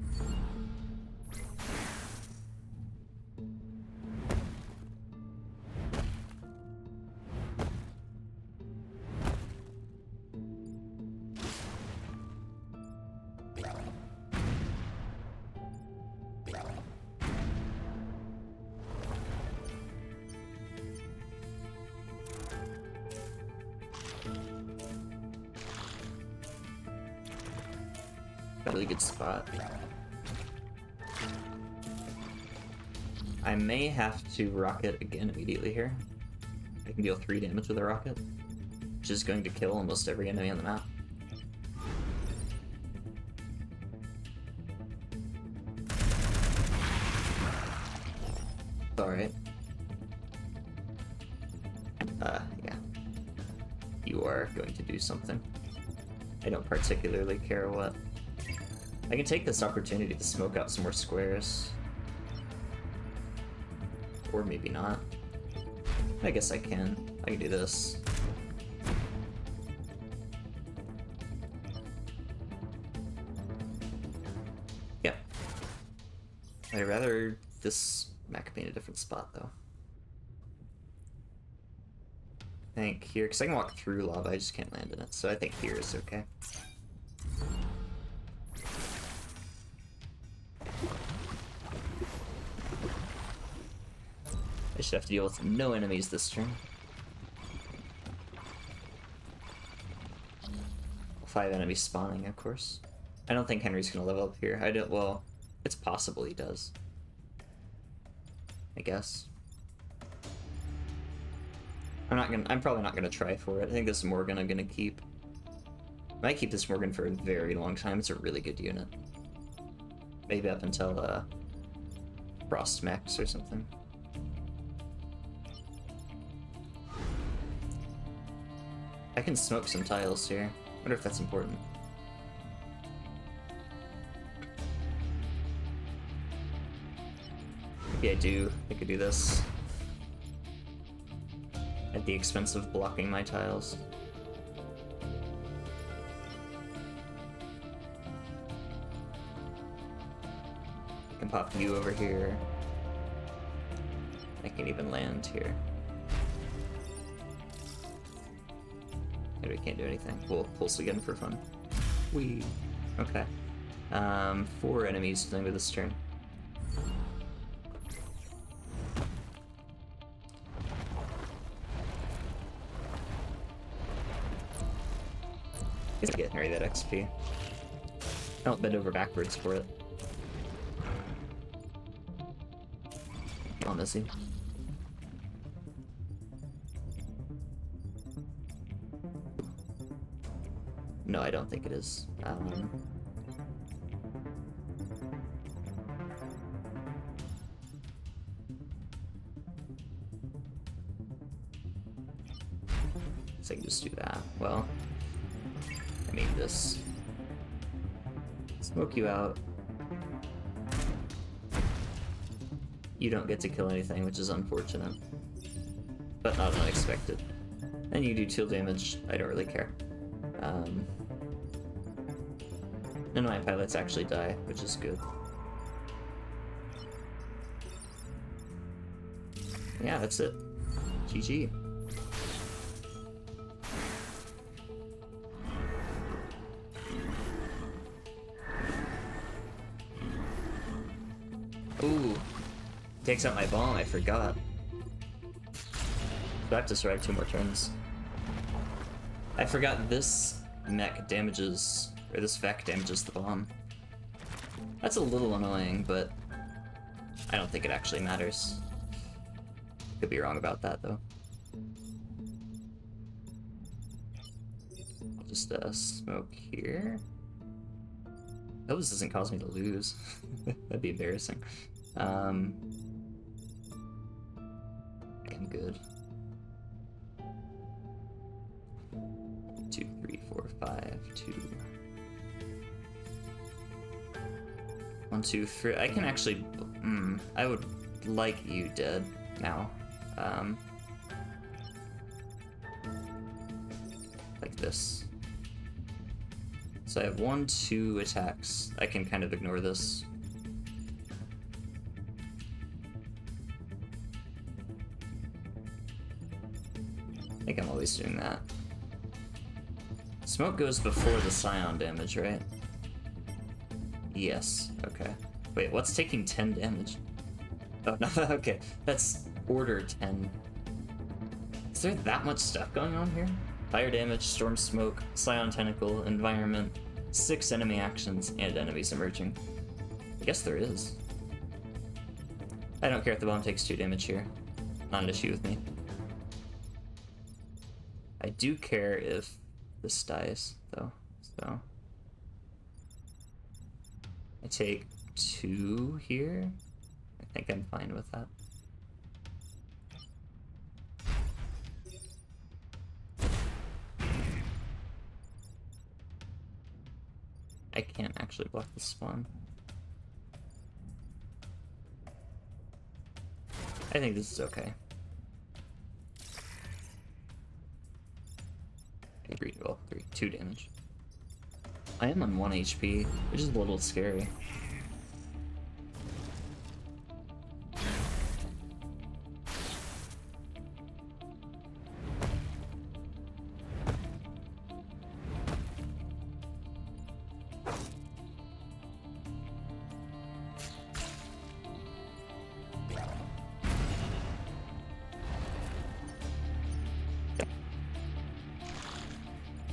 Really good spot. I may have to rocket again immediately here. I can deal 3 damage with a rocket, which is going to kill almost every enemy on the map. Alright. Yeah. You are going to do something. I don't particularly care what. I can take this opportunity to smoke out some more squares. Or maybe not. I guess I can. I can do this. Yeah. I'd rather this mech be in a different spot, though. I think here, because I can walk through lava, I just can't land in it, so I think here is okay. I should have to deal with no enemies this turn. 5 enemies spawning, of course. I don't think Henry's gonna level up here. I don't. Well, it's possible he does. I guess. I'm probably not gonna try for it. I think this Morgan I'm gonna keep. I might keep this Morgan for a very long time. It's a really good unit. Maybe up until Frost Max or something. I can smoke some tiles here. I wonder if that's important. Maybe I do. I could do this. At the expense of blocking my tiles. I can pop you over here. I can even land here. We can't do anything. We'll pulse again for fun. Whee! Okay. 4 enemies dealing with this turn. He's getting Harry that XP. I don't bend over backwards for it. On, is he? No, I don't think it is. So I can just do that. Well, I made this. Smoke you out. You don't get to kill anything, which is unfortunate. But not unexpected. And you do 2 damage. I don't really care. None of my pilots actually die, which is good. Yeah, that's it. GG. Ooh. Takes out my bomb, I forgot. Do I have to survive 2 more turns? I forgot this mech damages, or this Vec damages the bomb. That's a little annoying, but I don't think it actually matters. Could be wrong about that, though. I'll just smoke here. I hope this doesn't cause me to lose. That'd be embarrassing. I'm good. 2, 3, 4, 5, 2. 1, 2, 3. I can actually. I would like you dead now. Like this. So I have 1, 2 attacks. I can kind of ignore this. I think I'm always doing that. Smoke goes before the Scion damage, right? Yes, okay. Wait, what's taking 10 damage? Oh, no, okay. That's order 10. Is there that much stuff going on here? Fire damage, storm smoke, Scion tentacle, environment, 6 enemy actions, and enemies emerging. I guess there is. I don't care if the bomb takes 2 damage here. Not an issue with me. I do care if this dies, though, so... I take 2 here. I think I'm fine with that. I can't actually block the spawn. I think this is okay. I agree. Well, 2 damage. I am on 1 HP, which is a little scary.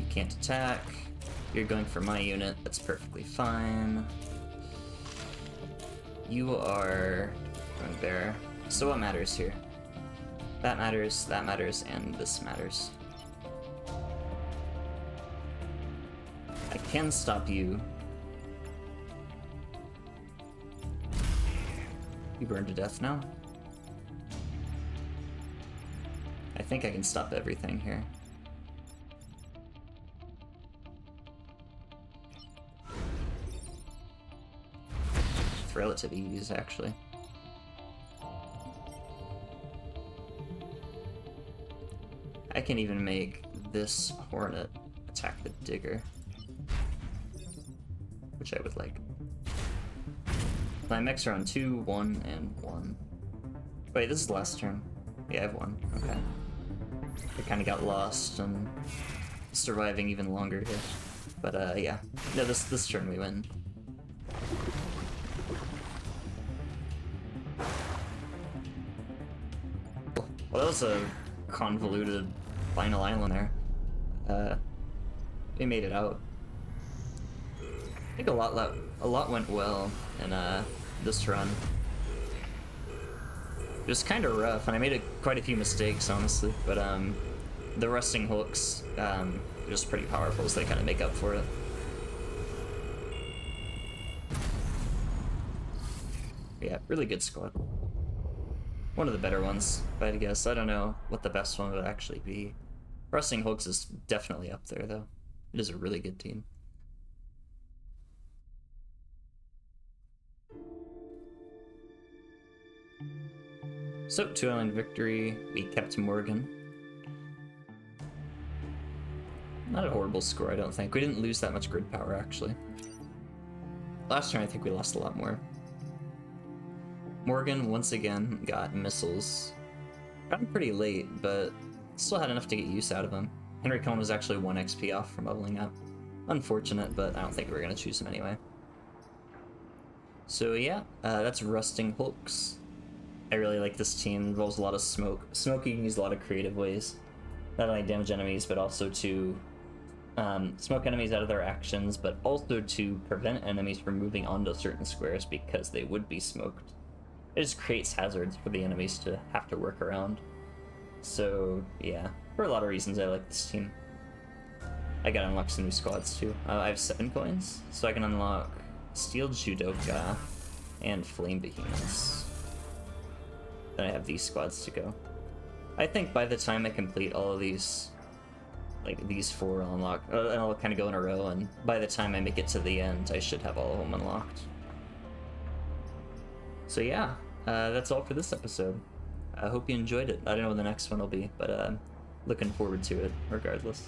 Can't attack. You're going for my unit. That's perfectly fine. You are going there. So what matters here? That matters, and this matters. I can stop you. You burn to death now. I think I can stop everything here. Relative ease, actually. I can even make this Hornet attack the Digger, which I would like. My mechs are on 2, 1, and 1. Wait, this is the last turn. Yeah, I have 1. Okay. I kind of got lost and surviving even longer here. But yeah. No, this turn we win. Well, that was a convoluted final island there. We made it out. I think a lot went well in this run. It was kind of rough, and I made quite a few mistakes, honestly. But the rusting hooks are just pretty powerful, so they kind of make up for it. Yeah, really good squad. One of the better ones, if I had to guess. I don't know what the best one would actually be. Rusting Hooks is definitely up there, though. It is a really good team. So, 2-island victory. We kept Morgan. Not a horrible score, I don't think. We didn't lose that much grid power, actually. Last turn, I think we lost a lot more. Morgan, once again, got missiles. Got him pretty late, but still had enough to get use out of him. Henry Cohn was actually 1 XP off from leveling up. Unfortunate, but I don't think we're going to choose him anyway. So yeah, that's Rusting Hulks. I really like this team. It involves a lot of smoke. Smoke you can use a lot of creative ways. Not only damage enemies, but also to smoke enemies out of their actions, but also to prevent enemies from moving onto certain squares because they would be smoked. It just creates hazards for the enemies to have to work around. So yeah, for a lot of reasons I like this team. I gotta unlock some new squads too. I have 7 coins, so I can unlock Steel Judoka and Flame Behemoths. Then I have these squads to go. I think by the time I complete all of these, like these 4 I'll unlock, and I'll kind of go in a row, and by the time I make it to the end, I should have all of them unlocked. So yeah, that's all for this episode. I hope you enjoyed it. I don't know what the next one will be, but looking forward to it regardless.